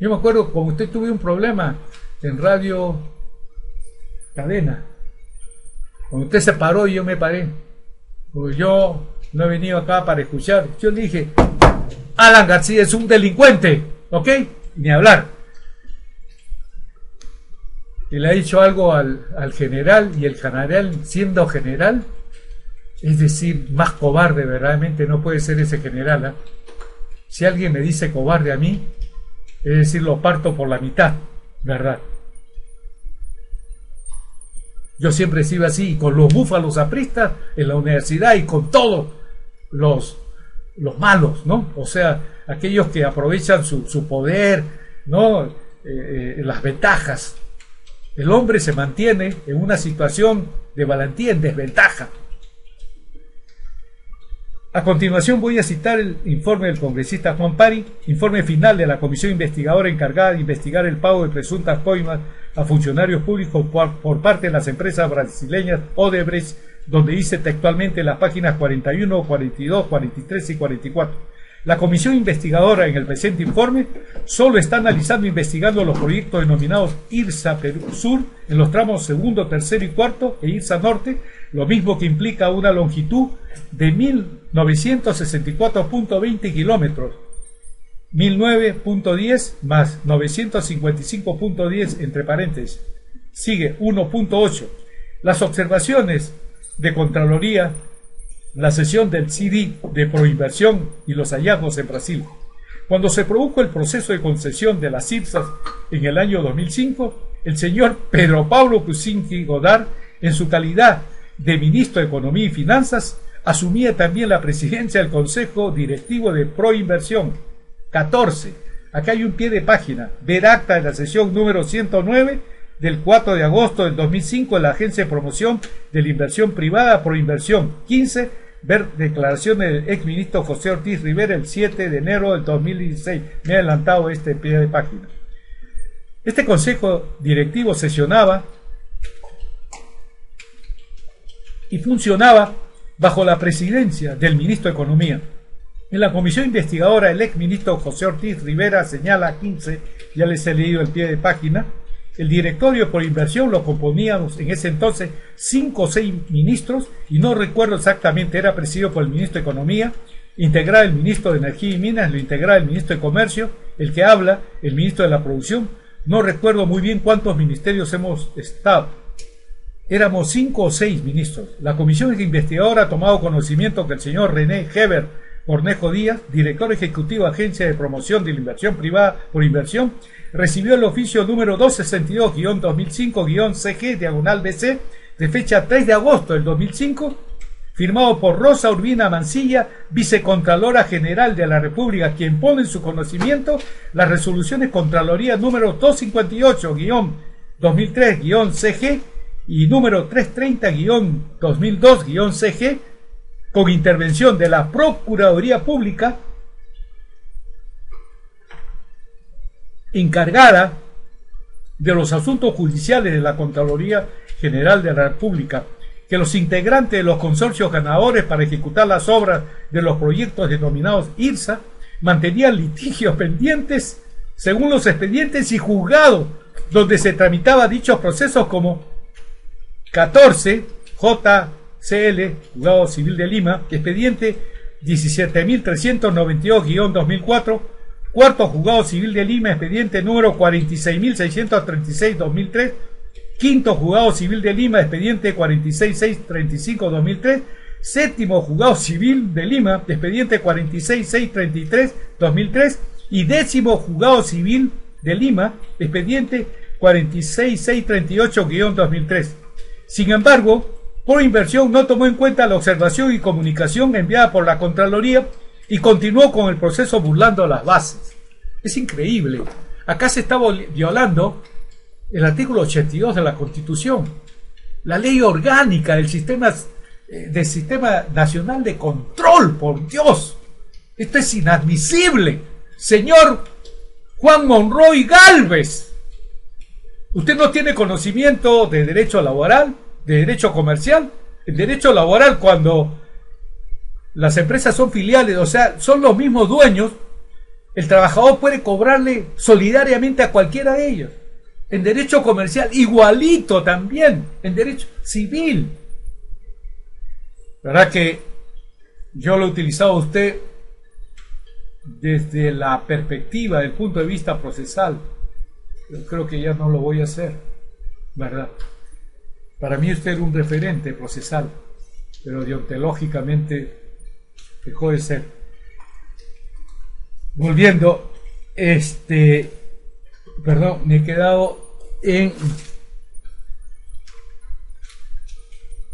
Yo me acuerdo cuando usted tuvo un problema en Radio Cadena, cuando usted se paró y yo me paré, porque yo no he venido acá para escuchar. Yo le dije, Alan García es un delincuente, ¿ok? Ni hablar. Y le ha dicho algo al general, y el general, siendo general, es decir, más cobarde verdaderamente no puede ser ese general, ¿eh? Si alguien me dice cobarde a mí, es decir, lo parto por la mitad, ¿verdad? Yo siempre he sido así, con los búfalos apristas en la universidad y con todos los malos, ¿no? O sea, aquellos que aprovechan su poder, ¿no? Las ventajas. El hombre se mantiene en una situación de valentía en desventaja. A continuación voy a citar el informe del congresista Juan Pari, informe final de la comisión investigadora encargada de investigar el pago de presuntas coimas a funcionarios públicos por parte de las empresas brasileñas Odebrecht, donde dice textualmente en las páginas 41, 42, 43 y 44. La comisión investigadora en el presente informe solo está analizando e investigando los proyectos denominados IRSA Perú Sur en los tramos segundo, tercero y cuarto e IRSA Norte, lo mismo que implica una longitud de 1964.20 kilómetros, 1009.10 más 955.10 entre paréntesis. Sigue 1.8. Las observaciones de Contraloría, la sesión del CD de proinversión y los hallazgos en Brasil. Cuando se produjo el proceso de concesión de las IRSAs en el año 2005, el señor Pedro Pablo Kuczynski Godard, en su calidad de ministro de Economía y Finanzas, asumía también la presidencia del Consejo Directivo de Proinversión. 14. Acá hay un pie de página. Ver acta de la sesión número 109 del 4 de agosto del 2005 en la Agencia de Promoción de la Inversión Privada Proinversión. 15. Ver declaraciones del exministro José Ortiz Rivera el 7 de enero del 2016. Me he adelantado este pie de página. Este consejo directivo sesionaba y funcionaba bajo la presidencia del ministro de Economía. En la comisión investigadora, el exministro José Ortiz Rivera señala 15, ya les he leído el pie de página. El directorio por inversión lo componíamos en ese entonces 5 o 6 ministros, y no recuerdo exactamente, era presidido por el ministro de Economía, integraba el ministro de Energía y Minas, lo integraba el ministro de Comercio, el que habla, el ministro de la Producción. No recuerdo muy bien cuántos ministerios hemos estado. Éramos 5 o 6 ministros. La comisión investigadora ha tomado conocimiento que el señor René Heber Cornejo Díaz, director ejecutivo de Agencia de Promoción de la Inversión Privada por Inversión, recibió el oficio número 262-2005-CG/BC de fecha 3 de agosto del 2005, firmado por Rosa Urbina Mancilla, vicecontralora general de la República, quien pone en su conocimiento las resoluciones Contraloría número 258-2003-CG y número 330-2002-CG, con intervención de la Procuraduría Pública encargada de los asuntos judiciales de la Contraloría General de la República, que los integrantes de los consorcios ganadores para ejecutar las obras de los proyectos denominados IRSA mantenían litigios pendientes según los expedientes y juzgados donde se tramitaba dichos procesos, como 14 JCL, Juzgado Civil de Lima, expediente 17.392-2004, cuarto Juzgado Civil de Lima, expediente número 46.636-2003, quinto Juzgado Civil de Lima, expediente 46.635-2003, séptimo Juzgado Civil de Lima, expediente 46.633-2003, y décimo Juzgado Civil de Lima, expediente 46.638-2003. Sin embargo, Proinversión no tomó en cuenta la observación y comunicación enviada por la Contraloría y continuó con el proceso burlando las bases. Es increíble. Acá se está violando el artículo 82 de la Constitución, la ley orgánica del Sistema Nacional de Control. Por Dios, esto es inadmisible. Señor Juan Monroy Gálvez, usted no tiene conocimiento de derecho laboral, de derecho comercial. El derecho laboral, cuando las empresas son filiales, o sea, son los mismos dueños, el trabajador puede cobrarle solidariamente a cualquiera de ellos. En derecho comercial, igualito también. En derecho civil. ¿Verdad que yo lo he utilizado a usted desde la perspectiva, del punto de vista procesal? Yo creo que ya no lo voy a hacer, ¿verdad? Para mí usted era un referente procesal, pero deontológicamente dejó de ser. volviendo, perdón, me he quedado en...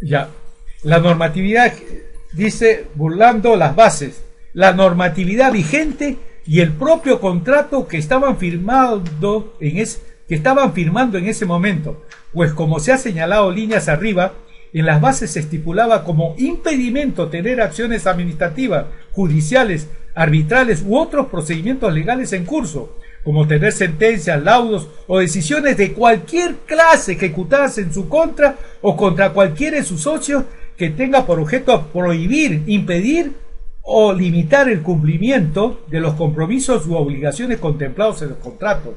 Ya, la normatividad, dice, burlando las bases, la normatividad vigente y el propio contrato que estaban firmando en ese momento, pues como se ha señalado líneas arriba, en las bases se estipulaba como impedimento tener acciones administrativas, judiciales, arbitrales u otros procedimientos legales en curso, como tener sentencias, laudos o decisiones de cualquier clase ejecutadas en su contra o contra cualquiera de sus socios que tenga por objeto prohibir, impedir o limitar el cumplimiento de los compromisos u obligaciones contemplados en los contratos.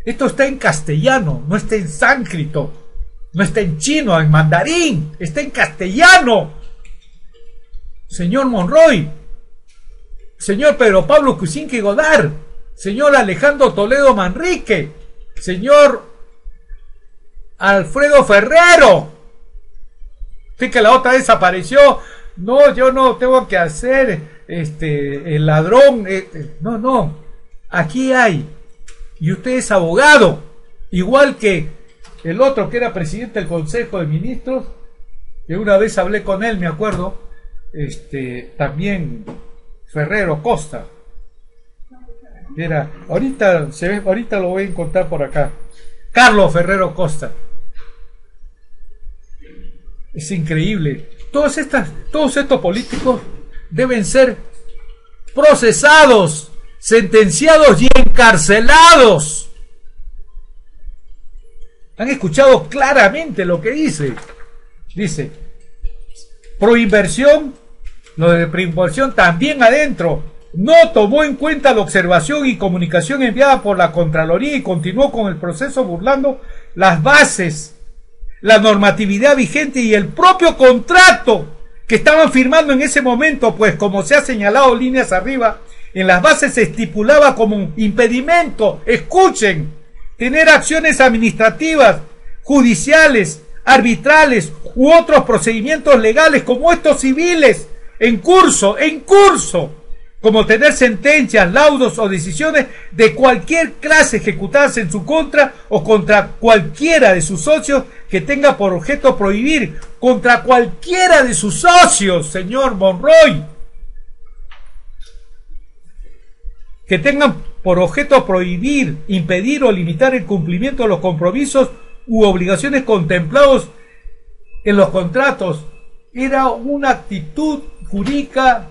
Esto está en castellano, no está en sánscrito, no está en chino, en mandarín, está en castellano. Señor Monroy, señor Pedro Pablo Kuczynski Godard, señor Alejandro Toledo Manrique, señor Alfredo Ferrero, usted que la otra vez apareció, no, yo no tengo que hacer el ladrón, no, aquí hay, y usted es abogado, igual que el otro que era presidente del Consejo de Ministros, que una vez hablé con él, me acuerdo, también Ferrero Costa, era, ahorita lo voy a encontrar por acá, Carlos Ferrero Costa. Es increíble. Todos estos políticos deben ser procesados, sentenciados y encarcelados. Han escuchado claramente lo que dice. Dice, proinversión, lo de proinversión también adentro. No tomó en cuenta la observación y comunicación enviada por la Contraloría y continuó con el proceso burlando las bases, la normatividad vigente y el propio contrato que estaban firmando en ese momento, pues como se ha señalado líneas arriba, en las bases se estipulaba como un impedimento, escuchen, tener acciones administrativas, judiciales, arbitrales u otros procedimientos legales como estos civiles en curso, como tener sentencias, laudos o decisiones de cualquier clase ejecutadas en su contra o contra cualquiera de sus socios que tenga por objeto prohibir, contra cualquiera de sus socios, señor Monroy, que tengan por objeto prohibir, impedir o limitar el cumplimiento de los compromisos u obligaciones contemplados en los contratos. Era una actitud jurídica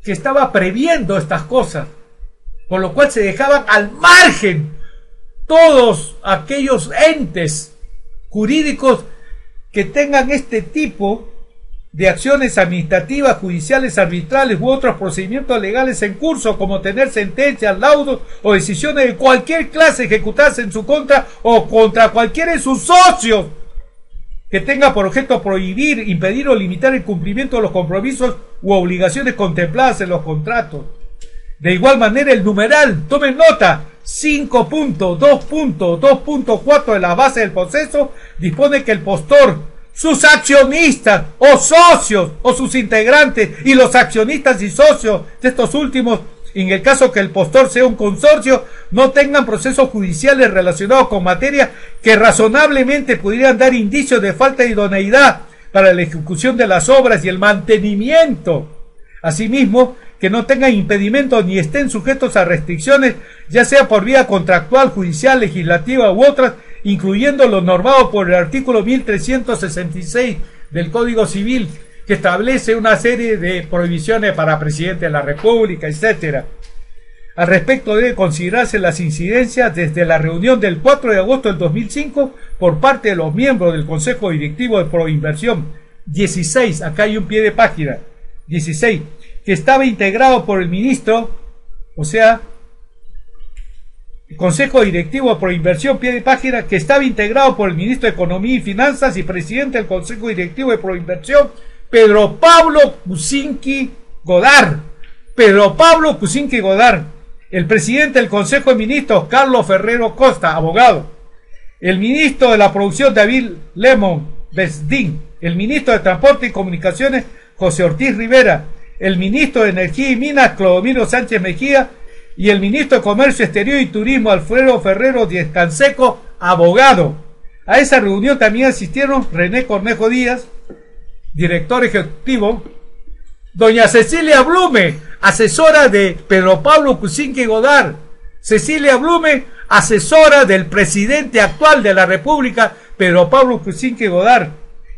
que estaba previendo estas cosas, por lo cual se dejaban al margen todos aquellos entes jurídicos que tengan este tipo de acciones administrativas, judiciales, arbitrales u otros procedimientos legales en curso, como tener sentencias, laudos o decisiones de cualquier clase ejecutadas en su contra o contra cualquiera de sus socios que tenga por objeto prohibir, impedir o limitar el cumplimiento de los compromisos u obligaciones contempladas en los contratos. De igual manera, el numeral, tomen nota, 5.2.2.4 de la base del proceso dispone que el postor, sus accionistas o socios o sus integrantes y los accionistas y socios de estos últimos, en el caso que el postor sea un consorcio, no tengan procesos judiciales relacionados con materia que razonablemente pudieran dar indicios de falta de idoneidad para la ejecución de las obras y el mantenimiento. Asimismo, que no tengan impedimentos ni estén sujetos a restricciones, ya sea por vía contractual, judicial, legislativa u otras, incluyendo lo normado por el artículo 1366 del Código Civil, que establece una serie de prohibiciones para presidente de la República, etcétera. Al respecto, debe considerarse las incidencias desde la reunión del 4 de agosto del 2005 por parte de los miembros del Consejo Directivo de Proinversión. 16, acá hay un pie de página. 16, que estaba integrado por el ministro, o sea, el Consejo Directivo de Proinversión, pie de página, que estaba integrado por el ministro de Economía y Finanzas y presidente del Consejo Directivo de Proinversión, Pedro Pablo Kuczynski Godard. Pedro Pablo Kuczynski Godard. El presidente del Consejo de Ministros, Carlos Ferrero Costa, abogado. El ministro de la Producción, David Lemon Besdin. El ministro de Transporte y Comunicaciones, José Ortiz Rivera. el ministro de Energía y Minas, Clodomiro Sánchez Mejía, y el ministro de Comercio Exterior y Turismo, Alfredo Ferrero Díez Canseco, abogado. A esa reunión también asistieron René Cornejo Díaz, director ejecutivo, doña Cecilia Blume, asesora de Pedro Pablo Kuczynski Godard. Cecilia Blume, asesora del presidente actual de la República, Pedro Pablo Kuczynski Godard,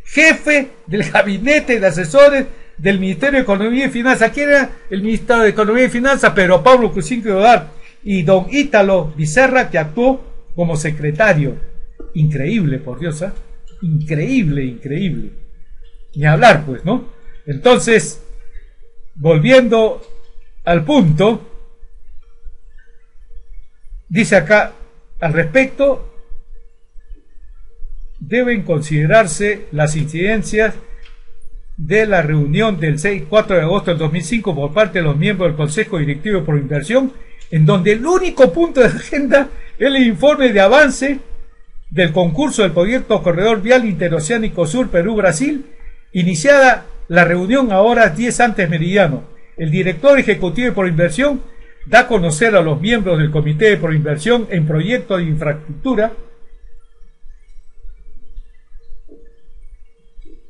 jefe del gabinete de asesores del Ministerio de Economía y Finanzas. ¿Quién era el ministro de Economía y Finanzas? Pedro Pablo Kuczynski Godard. Y don Ítalo Becerra, que actuó como secretario. Increíble, por Dios, ¿eh? Increíble, increíble. Ni hablar, pues, ¿no? Entonces, volviendo al punto, dice acá, al respecto, deben considerarse las incidencias de la reunión del 4 de agosto del 2005 por parte de los miembros del Consejo Directivo de Proinversión, en donde el único punto de agenda es el informe de avance del concurso del proyecto Corredor Vial Interoceánico Sur Perú-Brasil, iniciada la reunión a horas 10 antes meridiano. El director ejecutivo de Proinversión da a conocer a los miembros del Comité de Proinversión en proyectos de infraestructura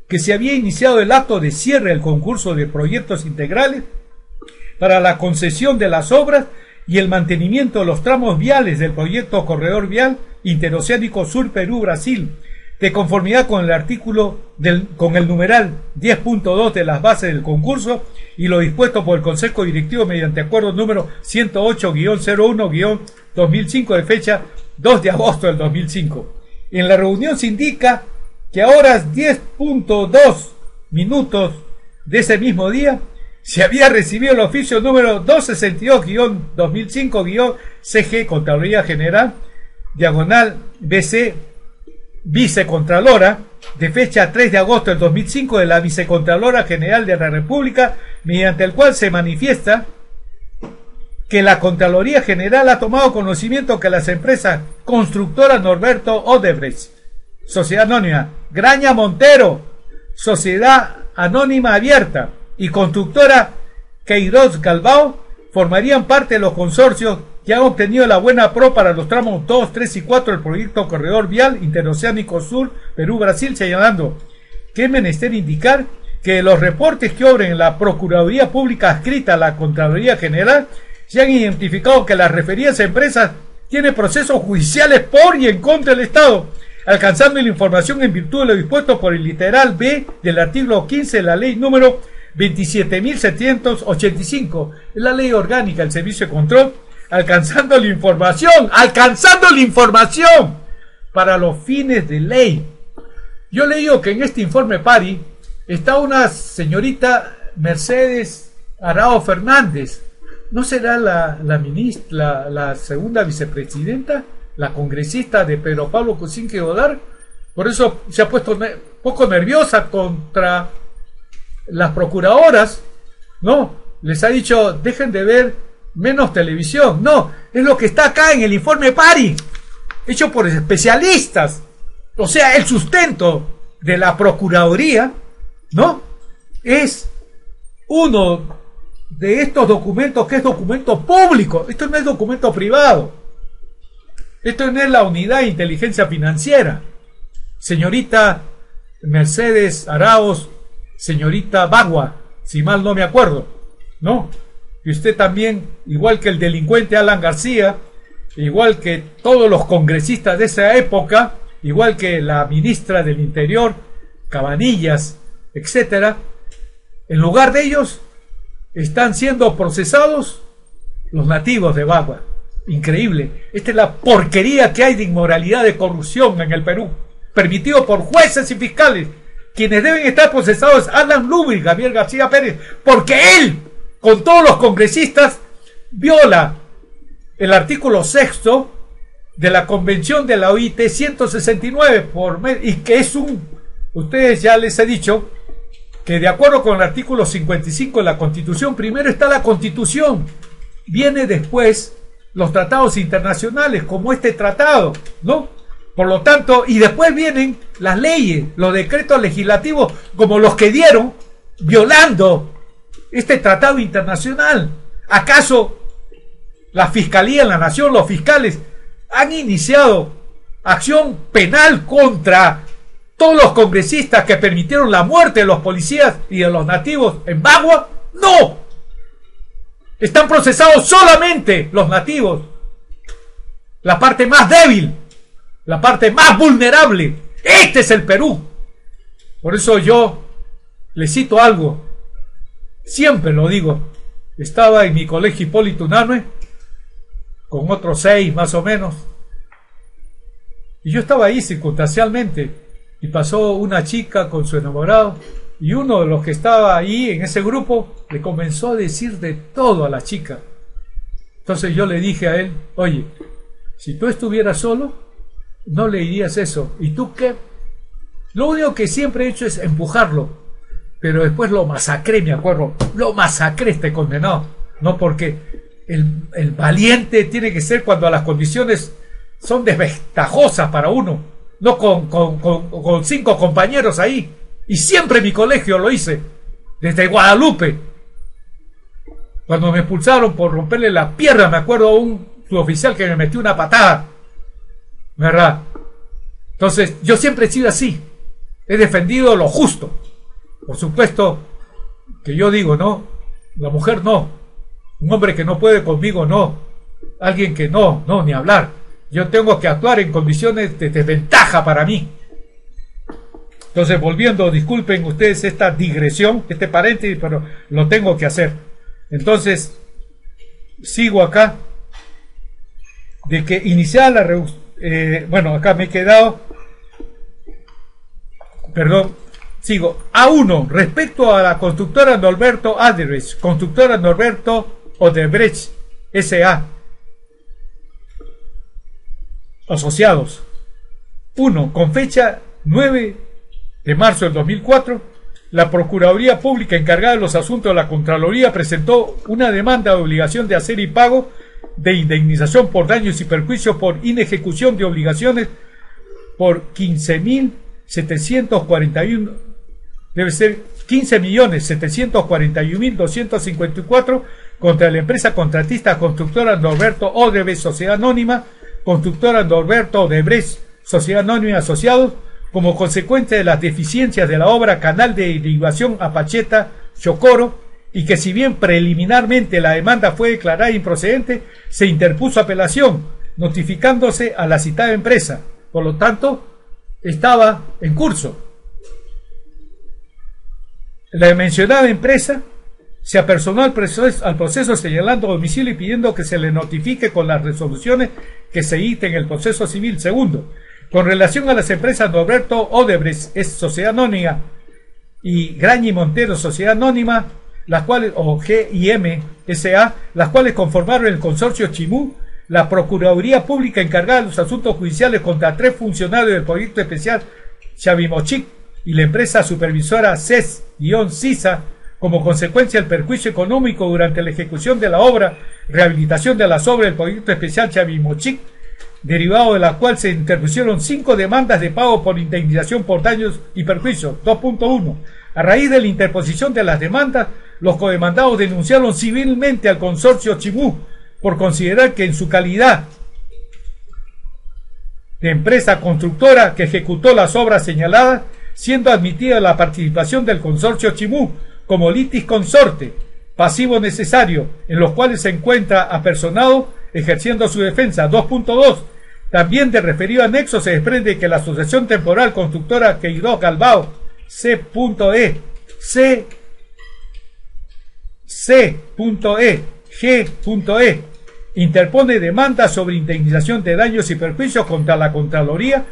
que se había iniciado el acto de cierre del concurso de proyectos integrales para la concesión de las obras y el mantenimiento de los tramos viales del proyecto Corredor Vial Interoceánico Sur Perú-Brasil, de conformidad con el artículo con el numeral 10.2 de las bases del concurso y lo dispuesto por el Consejo Directivo mediante acuerdo número 108-01-2005 de fecha 2 de agosto del 2005. En la reunión se indica que a horas 10.2 minutos de ese mismo día se había recibido el oficio número 262-2005-CG Contraloría General, diagonal BC Vicecontralora, de fecha 3 de agosto del 2005 de la Vicecontralora General de la República, mediante el cual se manifiesta que la Contraloría General ha tomado conocimiento que las empresas Constructora Norberto Odebrecht, Sociedad Anónima, Graña Montero, Sociedad Anónima Abierta, y Constructora Queiroz Galbao formarían parte de los consorcios que han obtenido la buena pro para los tramos 2, 3 y 4 del proyecto Corredor Vial Interoceánico Sur Perú-Brasil, señalando que es menester indicar que los reportes que obren en la Procuraduría Pública adscrita a la Contraloría General se han identificado que las referidas empresas tienen procesos judiciales por y en contra del Estado, alcanzando la información en virtud de lo dispuesto por el literal B del artículo 15 de la ley número 27.785, la ley orgánica del servicio de control, alcanzando la información para los fines de ley. Yo le digo que en este informe PARI está una señorita Mercedes Arao Fernández. ¿No será la ministra, la segunda vicepresidenta, la congresista de Pedro Pablo Kuczynski Godard? Por eso se ha puesto poco nerviosa contra las procuradoras, ¿no? Les ha dicho, dejen de ver menos televisión. No, es lo que está acá en el informe PARI, hecho por especialistas. O sea, el sustento de la Procuraduría, ¿no? Es uno de estos documentos que es documento público. Esto no es documento privado. Esto no es la Unidad de Inteligencia Financiera. Señorita Mercedes Arauz, señorita Bagua, si mal no me acuerdo, ¿no? Y usted también, igual que el delincuente Alan García, igual que todos los congresistas de esa época, igual que la ministra del Interior, Cabanillas, etcétera, en lugar de ellos están siendo procesados los nativos de Bagua. Increíble. Esta es la porquería que hay de inmoralidad, de corrupción en el Perú, permitido por jueces y fiscales. Quienes deben estar procesados es Alan Lubri, Gabriel García Pérez, porque él, con todos los congresistas, viola el artículo 6º de la Convención de la OIT 169, y que es ustedes ya les he dicho, que de acuerdo con el artículo 55 de la Constitución, primero está la Constitución, viene después los tratados internacionales, como este tratado, ¿no? Por lo tanto, y después vienen las leyes, los decretos legislativos, como los que dieron, violando este tratado internacional? ¿Acaso la Fiscalía en la Nación, los fiscales, han iniciado acción penal contra todos los congresistas que permitieron la muerte de los policías y de los nativos en Bagua? ¡No! Están procesados solamente los nativos, la parte más débil, la parte más vulnerable. Este es el Perú. Por eso yo le cito algo, siempre lo digo. Estaba en mi colegio Hipólito Unanue con otros 6 más o menos, y yo estaba ahí circunstancialmente, y pasó una chica con su enamorado, y uno de los que estaba ahí en ese grupo le comenzó a decir de todo a la chica. Entonces yo le dije a él: oye, si tú estuvieras solo, no le dirías eso. ¿Y tú qué? Lo único que siempre he hecho es empujarlo, pero después lo masacré, me acuerdo, lo masacré este condenado. No, porque el valiente tiene que ser cuando las condiciones son desventajosas para uno, no con 5 compañeros ahí. Y siempre en mi colegio lo hice, desde Guadalupe. Cuando me expulsaron por romperle la pierna, me acuerdo a un suboficial que me metió una patada, ¿verdad? Entonces yo siempre he sido así, he defendido lo justo. Por supuesto que yo digo, no, la mujer no, un hombre que no puede conmigo no, alguien que no, ni hablar. Yo tengo que actuar en condiciones de desventaja para mí. Entonces, volviendo, disculpen ustedes esta digresión, este paréntesis, pero lo tengo que hacer. Entonces, sigo acá, de que iniciada la bueno, acá me he quedado, perdón, sigo. A1, respecto a la constructora Norberto Odebrecht, constructora Norberto Odebrecht S.A., asociados. 1. Con fecha 9 de marzo del 2004, la Procuraduría Pública encargada de los asuntos de la Contraloría presentó una demanda de obligación de hacer y pago de indemnización por daños y perjuicios por inejecución de obligaciones por 15.741, debe ser 15.741.254 contra la empresa contratista constructora Norberto Odebrecht Sociedad Anónima, constructora Norberto Odebrecht Sociedad Anónima Asociados, como consecuencia de las deficiencias de la obra Canal de Derivación Apacheta-Chocoro, y que si bien preliminarmente la demanda fue declarada improcedente, se interpuso apelación, notificándose a la citada empresa. Por lo tanto, estaba en curso. La mencionada empresa se apersonó al proceso señalando domicilio y pidiendo que se le notifique con las resoluciones que se dicten en el proceso civil. Segundo, con relación a las empresas Norberto Odebrecht es Sociedad Anónima y Graña y Montero Sociedad Anónima, las cuales, o GIM S.A., las cuales conformaron el consorcio Chimú, la Procuraduría Pública encargada de los asuntos judiciales contra 3 funcionarios del proyecto especial Chavimochic y la empresa supervisora CES-CISA, como consecuencia del perjuicio económico durante la ejecución de la obra, rehabilitación de las obras del proyecto especial Chavimochic, derivado de la cual se interpusieron 5 demandas de pago por indemnización por daños y perjuicios. 2.1. A raíz de la interposición de las demandas, los codemandados denunciaron civilmente al consorcio Chimú por considerar que en su calidad de empresa constructora que ejecutó las obras señaladas, siendo admitida la participación del consorcio Chimú como litis consorte, pasivo necesario, en los cuales se encuentra apersonado ejerciendo su defensa. 2.2. También del referido anexo se desprende que la Asociación Temporal Constructora Queiroz Galbao C.E, G.E, interpone demanda sobre indemnización de daños y perjuicios contra la Contraloría,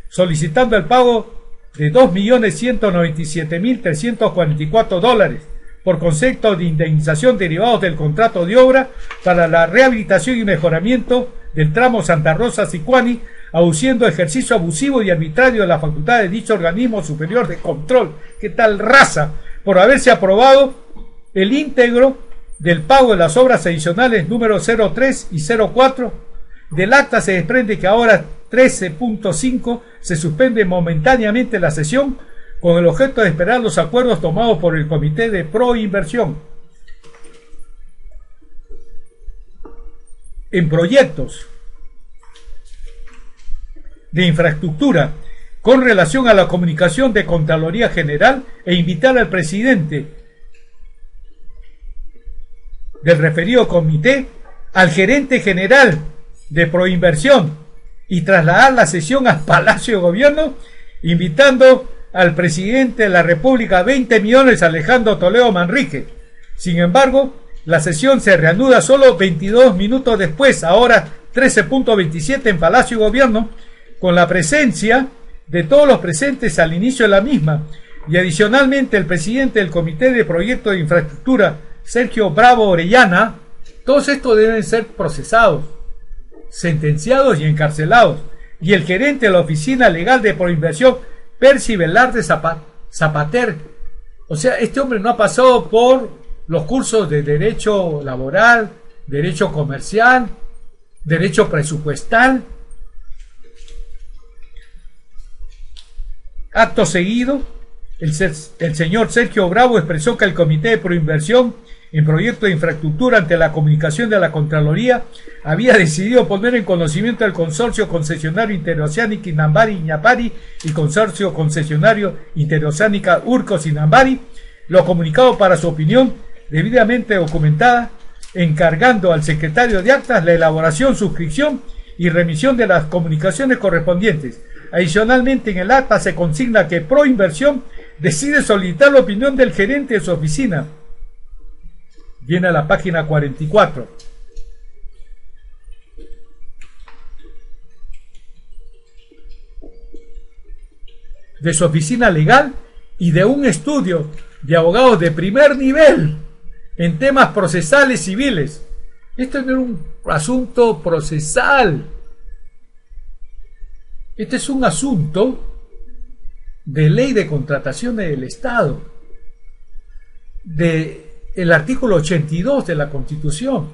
solicitando el pago de $2.197.344 por concepto de indemnización derivados del contrato de obra para la rehabilitación y mejoramiento del tramo Santa Rosa-Sicuani, aduciendo ejercicio abusivo y arbitrario de la facultad de dicho organismo superior de control. ¿Qué tal raza? Por haberse aprobado el íntegro del pago de las obras adicionales número 03 y 04. Del acta se desprende que ahora 13.5 se suspende momentáneamente la sesión con el objeto de esperar los acuerdos tomados por el Comité de Proinversión. en proyectos de infraestructura con relación a la comunicación de Contraloría General e invitar al presidente del referido comité, al gerente general de Proinversión y trasladar la sesión al Palacio de Gobierno, invitando al presidente de la República 20 millones, Alejandro Toledo Manrique. Sin embargo, la sesión se reanuda solo 22 minutos después, ahora 13:27 en Palacio de Gobierno, con la presencia de todos los presentes al inicio de la misma, y adicionalmente el presidente del Comité de Proyectos de Infraestructura, Sergio Bravo Orellana. Todos estos deben ser procesados, sentenciados y encarcelados, y el gerente de la Oficina Legal de Proinversión, Percy Velarde Zapater. O sea, este hombre no ha pasado por los cursos de derecho laboral, derecho comercial, derecho presupuestal. Acto seguido, el señor Sergio Bravo expresó que el Comité de Proinversión en proyecto de infraestructura ante la comunicación de la Contraloría había decidido poner en conocimiento al Consorcio Concesionario Interoceánica Inambari Iñapari y Consorcio Concesionario Interoceánica Urcos Inambari lo comunicado para su opinión debidamente documentada, encargando al secretario de actas la elaboración, suscripción y remisión de las comunicaciones correspondientes. Adicionalmente, en el acta se consigna que Proinversión decide solicitar la opinión del gerente de su oficina. Viene a la página 44. De su oficina legal y de un estudio de abogados de primer nivel en temas procesales civiles. Esto no es un asunto procesal. Este es un asunto de ley de contrataciones del Estado, del artículo 82 de la Constitución,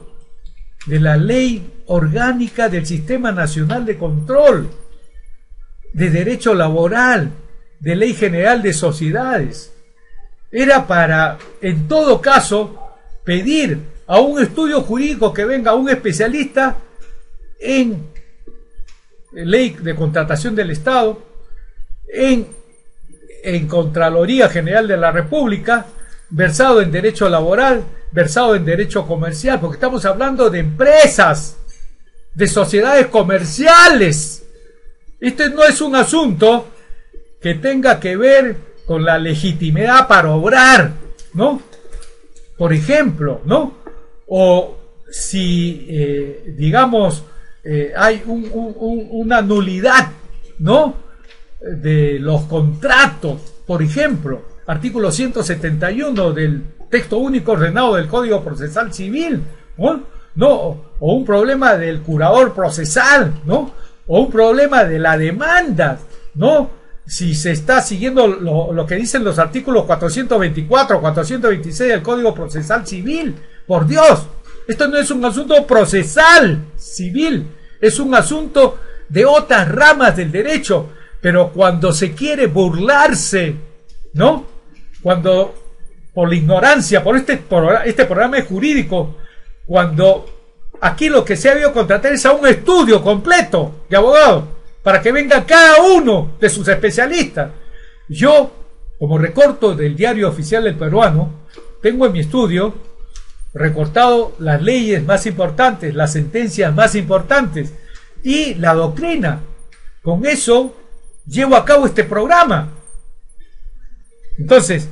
de la Ley Orgánica del Sistema Nacional de Control, de Derecho Laboral, de Ley General de Sociedades. Era para, en todo caso, pedir a un estudio jurídico que venga un especialista en Ley de Contratación del Estado, en Contraloría General de la República, versado en derecho laboral, versado en derecho comercial, porque estamos hablando de empresas, de sociedades comerciales. Este no es un asunto que tenga que ver con la legitimidad para obrar, ¿no? Por ejemplo, ¿no? O si, digamos, hay una nulidad, ¿no?, de los contratos, por ejemplo, artículo 171 del texto único ordenado del Código Procesal Civil, ¿no? O un problema del curador procesal, ¿no? O un problema de la demanda, ¿no? Si se está siguiendo lo que dicen los artículos 424, 426 del Código Procesal Civil. Por Dios, esto no es un asunto procesal civil, es un asunto de otras ramas del derecho. Pero cuando se quiere burlarse, ¿no? Cuando por la ignorancia, por este programa es jurídico, cuando aquí lo que se ha debido contratar es a un estudio completo de abogados, para que venga cada uno de sus especialistas. Yo, como recorto del Diario Oficial del Peruano, tengo en mi estudio recortado las leyes más importantes, las sentencias más importantes y la doctrina. Con eso llevo a cabo este programa. Entonces,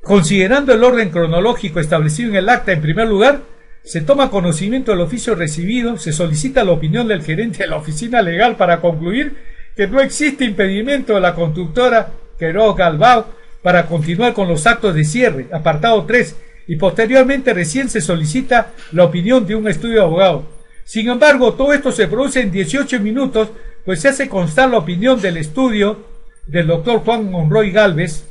considerando el orden cronológico establecido en el acta, en primer lugar, se toma conocimiento del oficio recibido, se solicita la opinión del gerente de la oficina legal para concluir que no existe impedimento de la constructora Queiroz Galbao para continuar con los actos de cierre, apartado 3, y posteriormente recién se solicita la opinión de un estudio de abogado. Sin embargo, todo esto se produce en 18 minutos, pues se hace constar la opinión del estudio del doctor Juan Monroy Gálvez.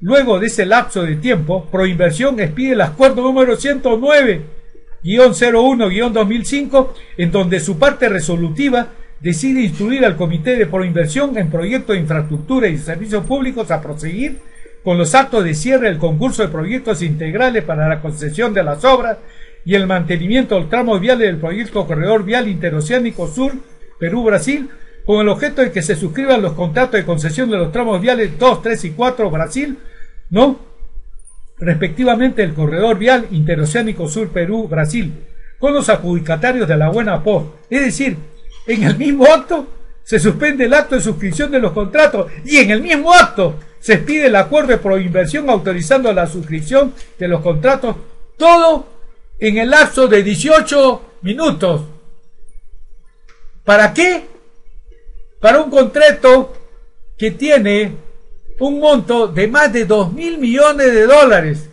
Luego de ese lapso de tiempo, Proinversión expide el acuerdo número 109-01-2005, en donde su parte resolutiva decide instruir al Comité de Proinversión en proyectos de infraestructura y servicios públicos a proseguir con los actos de cierre del concurso de proyectos integrales para la concesión de las obras y el mantenimiento del tramo vial del proyecto Corredor Vial Interoceánico Sur, Perú-Brasil, con el objeto de que se suscriban los contratos de concesión de los tramos viales 2, 3 y 4 Brasil, ¿no? Respectivamente el Corredor Vial Interoceánico Sur, Perú-Brasil, con los adjudicatarios de la buena PO. Es decir, en el mismo acto se suspende el acto de suscripción de los contratos y en el mismo acto se expide el acuerdo de proinversión autorizando la suscripción de los contratos, todo en el lapso de 18 minutos. ¿Para qué? Para un contrato que tiene un monto de más de 2.000 millones de dólares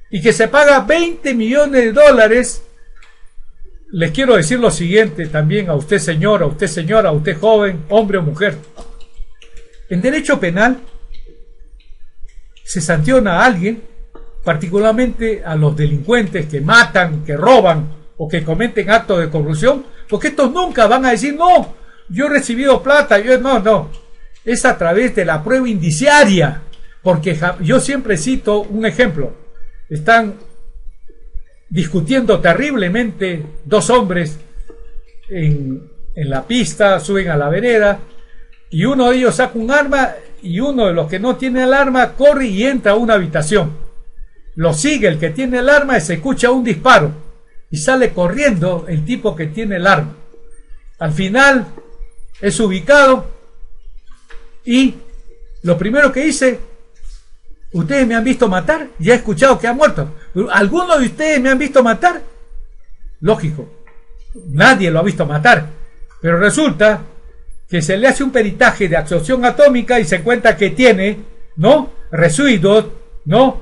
y que se paga 20 millones de dólares. Les quiero decir lo siguiente también a usted señora, a usted joven, hombre o mujer. En derecho penal se sanciona a alguien, particularmente a los delincuentes que matan, que roban o que cometen actos de corrupción, porque estos nunca van a decir, no, yo he recibido plata, no. Es a través de la prueba indiciaria, porque yo siempre cito un ejemplo. Están discutiendo terriblemente dos hombres en la pista, suben a la vereda y uno de ellos saca un arma y uno de los que no tiene el arma corre y entra a una habitación. Lo sigue el que tiene el arma y se escucha un disparo y sale corriendo el tipo que tiene el arma. Al final es ubicado y lo primero que dice: ¿ustedes me han visto matar? Ya he escuchado que ha muerto. ¿Alguno de ustedes me han visto matar? Lógico, nadie lo ha visto matar, pero resulta que se le hace un peritaje de absorción atómica y se cuenta que tiene, ¿no?, residuos, ¿no?,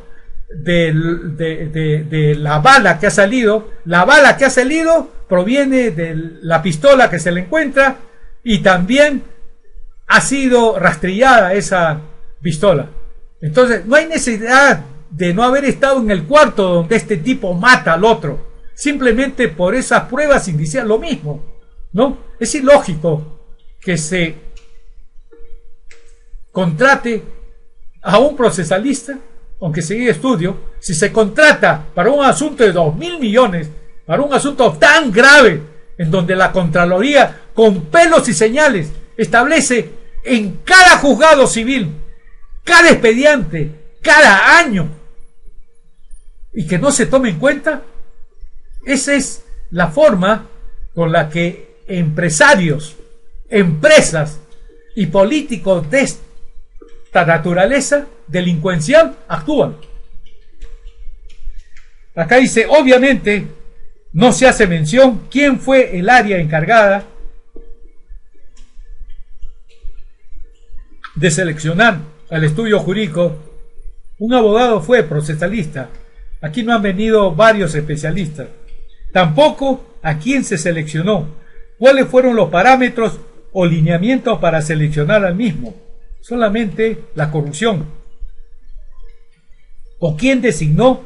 de la bala que ha salido. La bala que ha salido proviene de la pistola que se le encuentra y también ha sido rastrillada esa pistola. Entonces no hay necesidad de no haber estado en el cuarto donde este tipo mata al otro, simplemente por esas pruebas indiciales. Lo mismo, ¿no? Es ilógico que se contrate a un procesalista, aunque sigue estudio. Si se contrata para un asunto de 2.000 millones, para un asunto tan grave, en donde la Contraloría, con pelos y señales, establece en cada juzgado civil, cada expediente, cada año, y que no se tome en cuenta, esa es la forma con la que empresarios, empresas y políticos de esta naturaleza delincuencial actúan. Acá dice, obviamente no se hace mención quién fue el área encargada de seleccionar al estudio jurídico. Un abogado fue procesalista. Aquí no han venido varios especialistas. Tampoco a quién se seleccionó, cuáles fueron los parámetros o lineamientos para seleccionar al mismo. Solamente la corrupción. O quién designó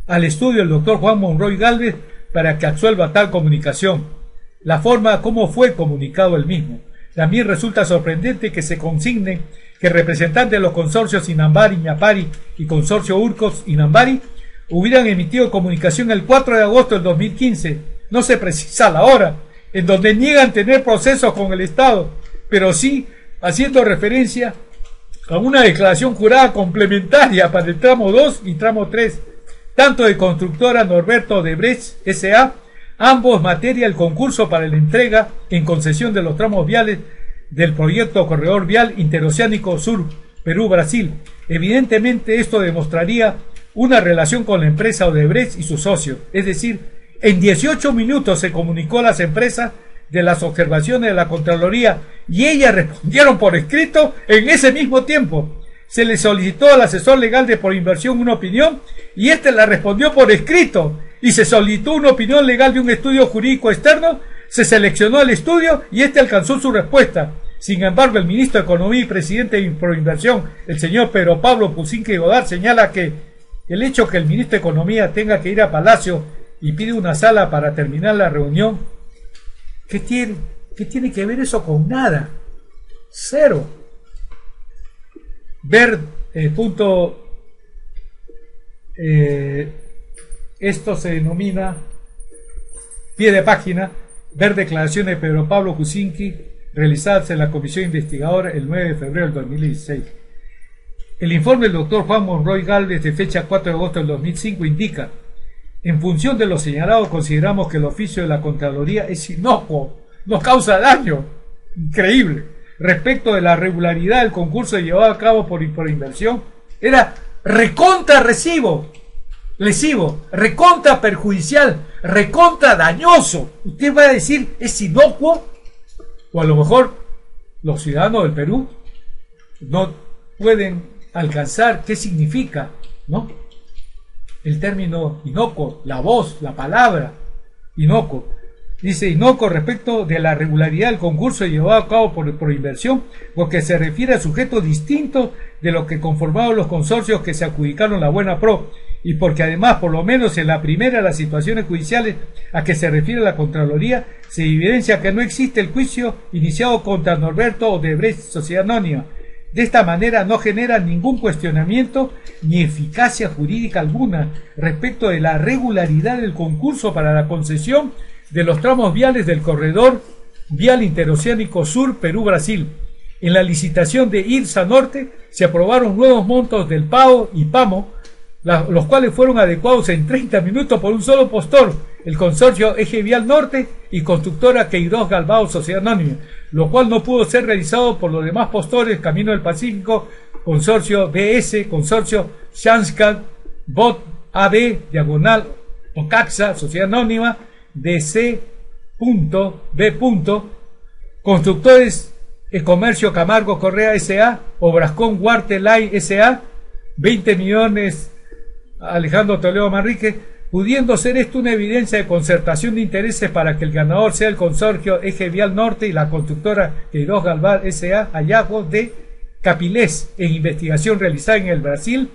al estudio el doctor Juan Monroy Gálvez para que absuelva tal comunicación. La forma como fue comunicado el mismo. También resulta sorprendente que se consigne que representantes de los consorcios Inambari, Ñapari y Consorcio Urcos Inambari hubieran emitido comunicación el 4 de agosto del 2015, no se precisa la hora, en donde niegan tener procesos con el Estado, pero sí haciendo referencia a una declaración jurada complementaria para el tramo 2 y tramo 3, tanto de constructora Norberto Odebrecht S.A., ambos materia del concurso para la entrega en concesión de los tramos viales del proyecto Corredor Vial Interoceánico Sur, Perú-Brasil. Evidentemente esto demostraría una relación con la empresa Odebrecht y sus socios, es decir, en 18 minutos se comunicó a las empresas de las observaciones de la Contraloría y ellas respondieron por escrito en ese mismo tiempo. Se le solicitó al asesor legal de Proinversión una opinión y este la respondió por escrito, y se solicitó una opinión legal de un estudio jurídico externo, se seleccionó el estudio y este alcanzó su respuesta. Sin embargo, el ministro de Economía y presidente de Proinversión, el señor Pedro Pablo Pucinque Godard, señala que el hecho que el ministro de Economía tenga que ir a Palacio y pide una sala para terminar la reunión, ¿qué tiene que ver eso con nada? Cero. Ver esto se denomina pie de página, ver declaraciones de Pedro Pablo Kuczynski realizadas en la comisión investigadora el 9 de febrero del 2016. El informe del doctor Juan Monroy Gálvez de fecha 4 de agosto del 2005 indica: en función de lo señalado, consideramos que el oficio de la Contraloría es inocuo, no causa daño. Increíble. Respecto de la regularidad del concurso llevado a cabo por inversión, era recontra lesivo, recontra perjudicial, recontra dañoso. Usted va a decir, ¿es inocuo? O a lo mejor los ciudadanos del Perú no pueden alcanzar qué significa, ¿no?, el término inocuo, la voz, la palabra inocuo. Dice inocuo respecto de la regularidad del concurso llevado a cabo por inversión, porque se refiere a sujetos distintos de los que conformaban los consorcios que se adjudicaron la buena pro, y porque además, por lo menos en la primera de las situaciones judiciales a que se refiere la Contraloría, se evidencia que no existe el juicio iniciado contra Norberto Odebrecht Sociedad Anónima. De esta manera no genera ningún cuestionamiento ni eficacia jurídica alguna respecto de la regularidad del concurso para la concesión de los tramos viales del corredor vial interoceánico Sur Perú-Brasil. En la licitación de IRSA Norte se aprobaron nuevos montos del PAO y PAMO, los cuales fueron adecuados en 30 minutos por un solo postor, el consorcio Eje Vial Norte y constructora Queiroz Galbao Sociedad Anónima, lo cual no pudo ser realizado por los demás postores: Camino del Pacífico, consorcio BS, consorcio Shanscan, BOT AB, diagonal Ocaxa, Sociedad Anónima, DC.B. Constructores Comercio Camargo Correa S.A., Obrascón Huarte Line S.A., 20 millones Alejandro Toledo Manrique, pudiendo ser esto una evidencia de concertación de intereses para que el ganador sea el consorcio Eje Vial Norte y la constructora Queiroz Galbao S.A., hallazgo de Capilés en investigación realizada en el Brasil.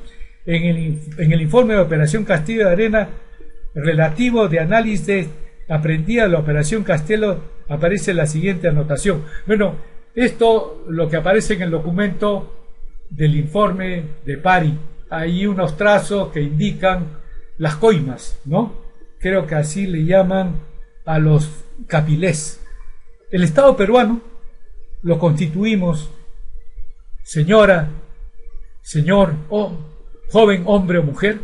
En el informe de Operación Castillo de Arena relativo de análisis aprendida de la Operación Castelo aparece la siguiente anotación. Bueno, esto lo que aparece en el documento del informe de Pari, hay unos trazos que indican las coimas, ¿no? Creo que así le llaman a los capilés. El Estado peruano lo constituimos, señora, señor, joven, hombre o mujer,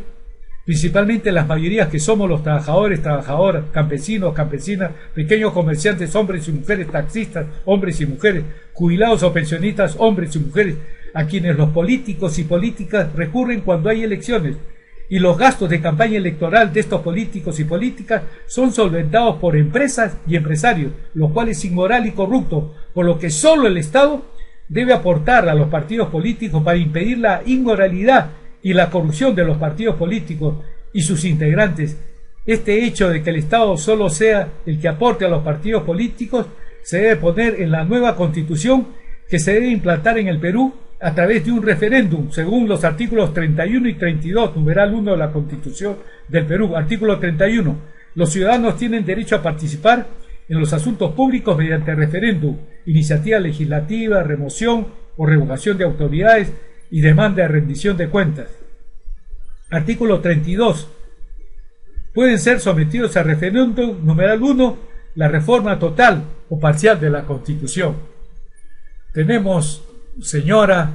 principalmente las mayorías que somos los trabajadores, trabajadoras, campesinos, campesinas, pequeños comerciantes, hombres y mujeres, taxistas, hombres y mujeres, jubilados o pensionistas, hombres y mujeres, a quienes los políticos y políticas recurren cuando hay elecciones, y los gastos de campaña electoral de estos políticos y políticas son solventados por empresas y empresarios, lo cual es inmoral y corrupto, por lo que solo el Estado debe aportar a los partidos políticos para impedir la inmoralidad y la corrupción de los partidos políticos y sus integrantes. Este hecho de que el Estado solo sea el que aporte a los partidos políticos se debe poner en la nueva Constitución que se debe implantar en el Perú a través de un referéndum, según los artículos 31 y 32, numeral 1 de la Constitución del Perú. Artículo 31. Los ciudadanos tienen derecho a participar en los asuntos públicos mediante referéndum, iniciativa legislativa, remoción o revocación de autoridades y demanda de rendición de cuentas. Artículo 32. Pueden ser sometidos a referéndum, numeral 1, la reforma total o parcial de la Constitución. Tenemos, señora,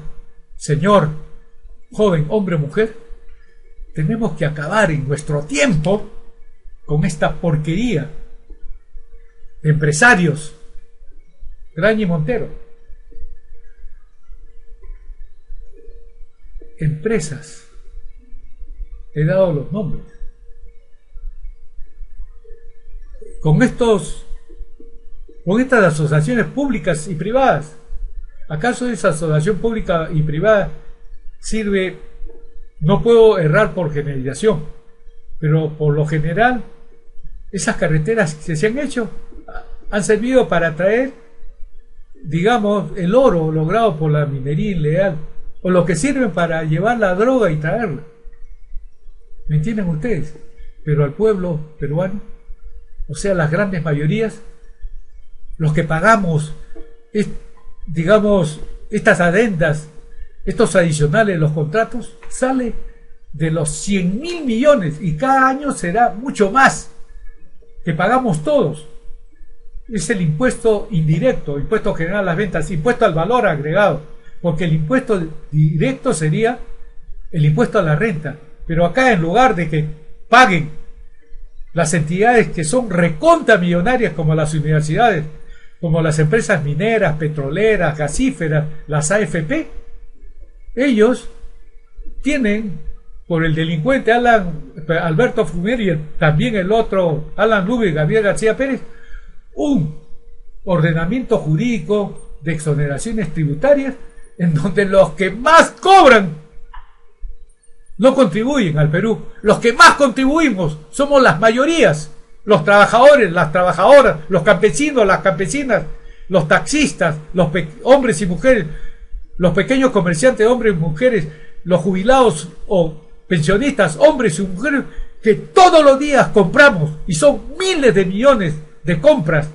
señor, joven, hombre o mujer, tenemos que acabar en nuestro tiempo con esta porquería de empresarios. Graña y Montero. Empresas. He dado los nombres. Con estas asociaciones públicas y privadas. ¿Acaso esa asociación pública y privada sirve? No puedo errar por generalización, pero por lo general esas carreteras que se han hecho han servido para traer, digamos, el oro logrado por la minería ilegal, o lo que sirven para llevar la droga y traerla. ¿Me entienden ustedes? Pero al pueblo peruano, o sea, las grandes mayorías, los que pagamos, digamos, estas adendas, estos adicionales de los contratos, sale de los 100.000 millones y cada año será mucho más. que pagamos todos. Es el impuesto indirecto, impuesto general a las ventas, impuesto al valor agregado, porque el impuesto directo sería el impuesto a la renta. Pero acá, en lugar de que paguen las entidades que son recontra millonarias, como las universidades, como las empresas mineras, petroleras, gasíferas, las AFP, ellos tienen, por el delincuente Alberto Fumier y también el otro Alan Lugo y Gabriel García Pérez, un ordenamiento jurídico de exoneraciones tributarias en donde los que más cobran no contribuyen al Perú. Los que más contribuimos somos las mayorías, los trabajadores, las trabajadoras, los campesinos, las campesinas, los taxistas, los hombres y mujeres, los pequeños comerciantes, hombres y mujeres, los jubilados o pensionistas, hombres y mujeres, que todos los días compramos, y son miles de millones de compras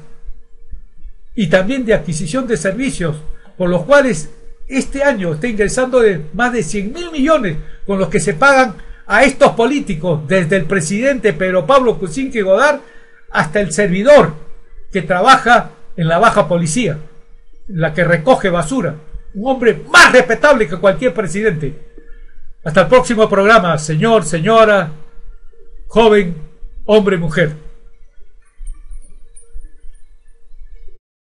y también de adquisición de servicios, por los cuales este año está ingresando de más de 100.000 millones con los que se pagan a estos políticos, desde el presidente Pedro Pablo Kuczynski Godard hasta el servidor que trabaja en la baja policía, la que recoge basura, un hombre más respetable que cualquier presidente. Hasta el próximo programa, señor, señora, joven, hombre, mujer.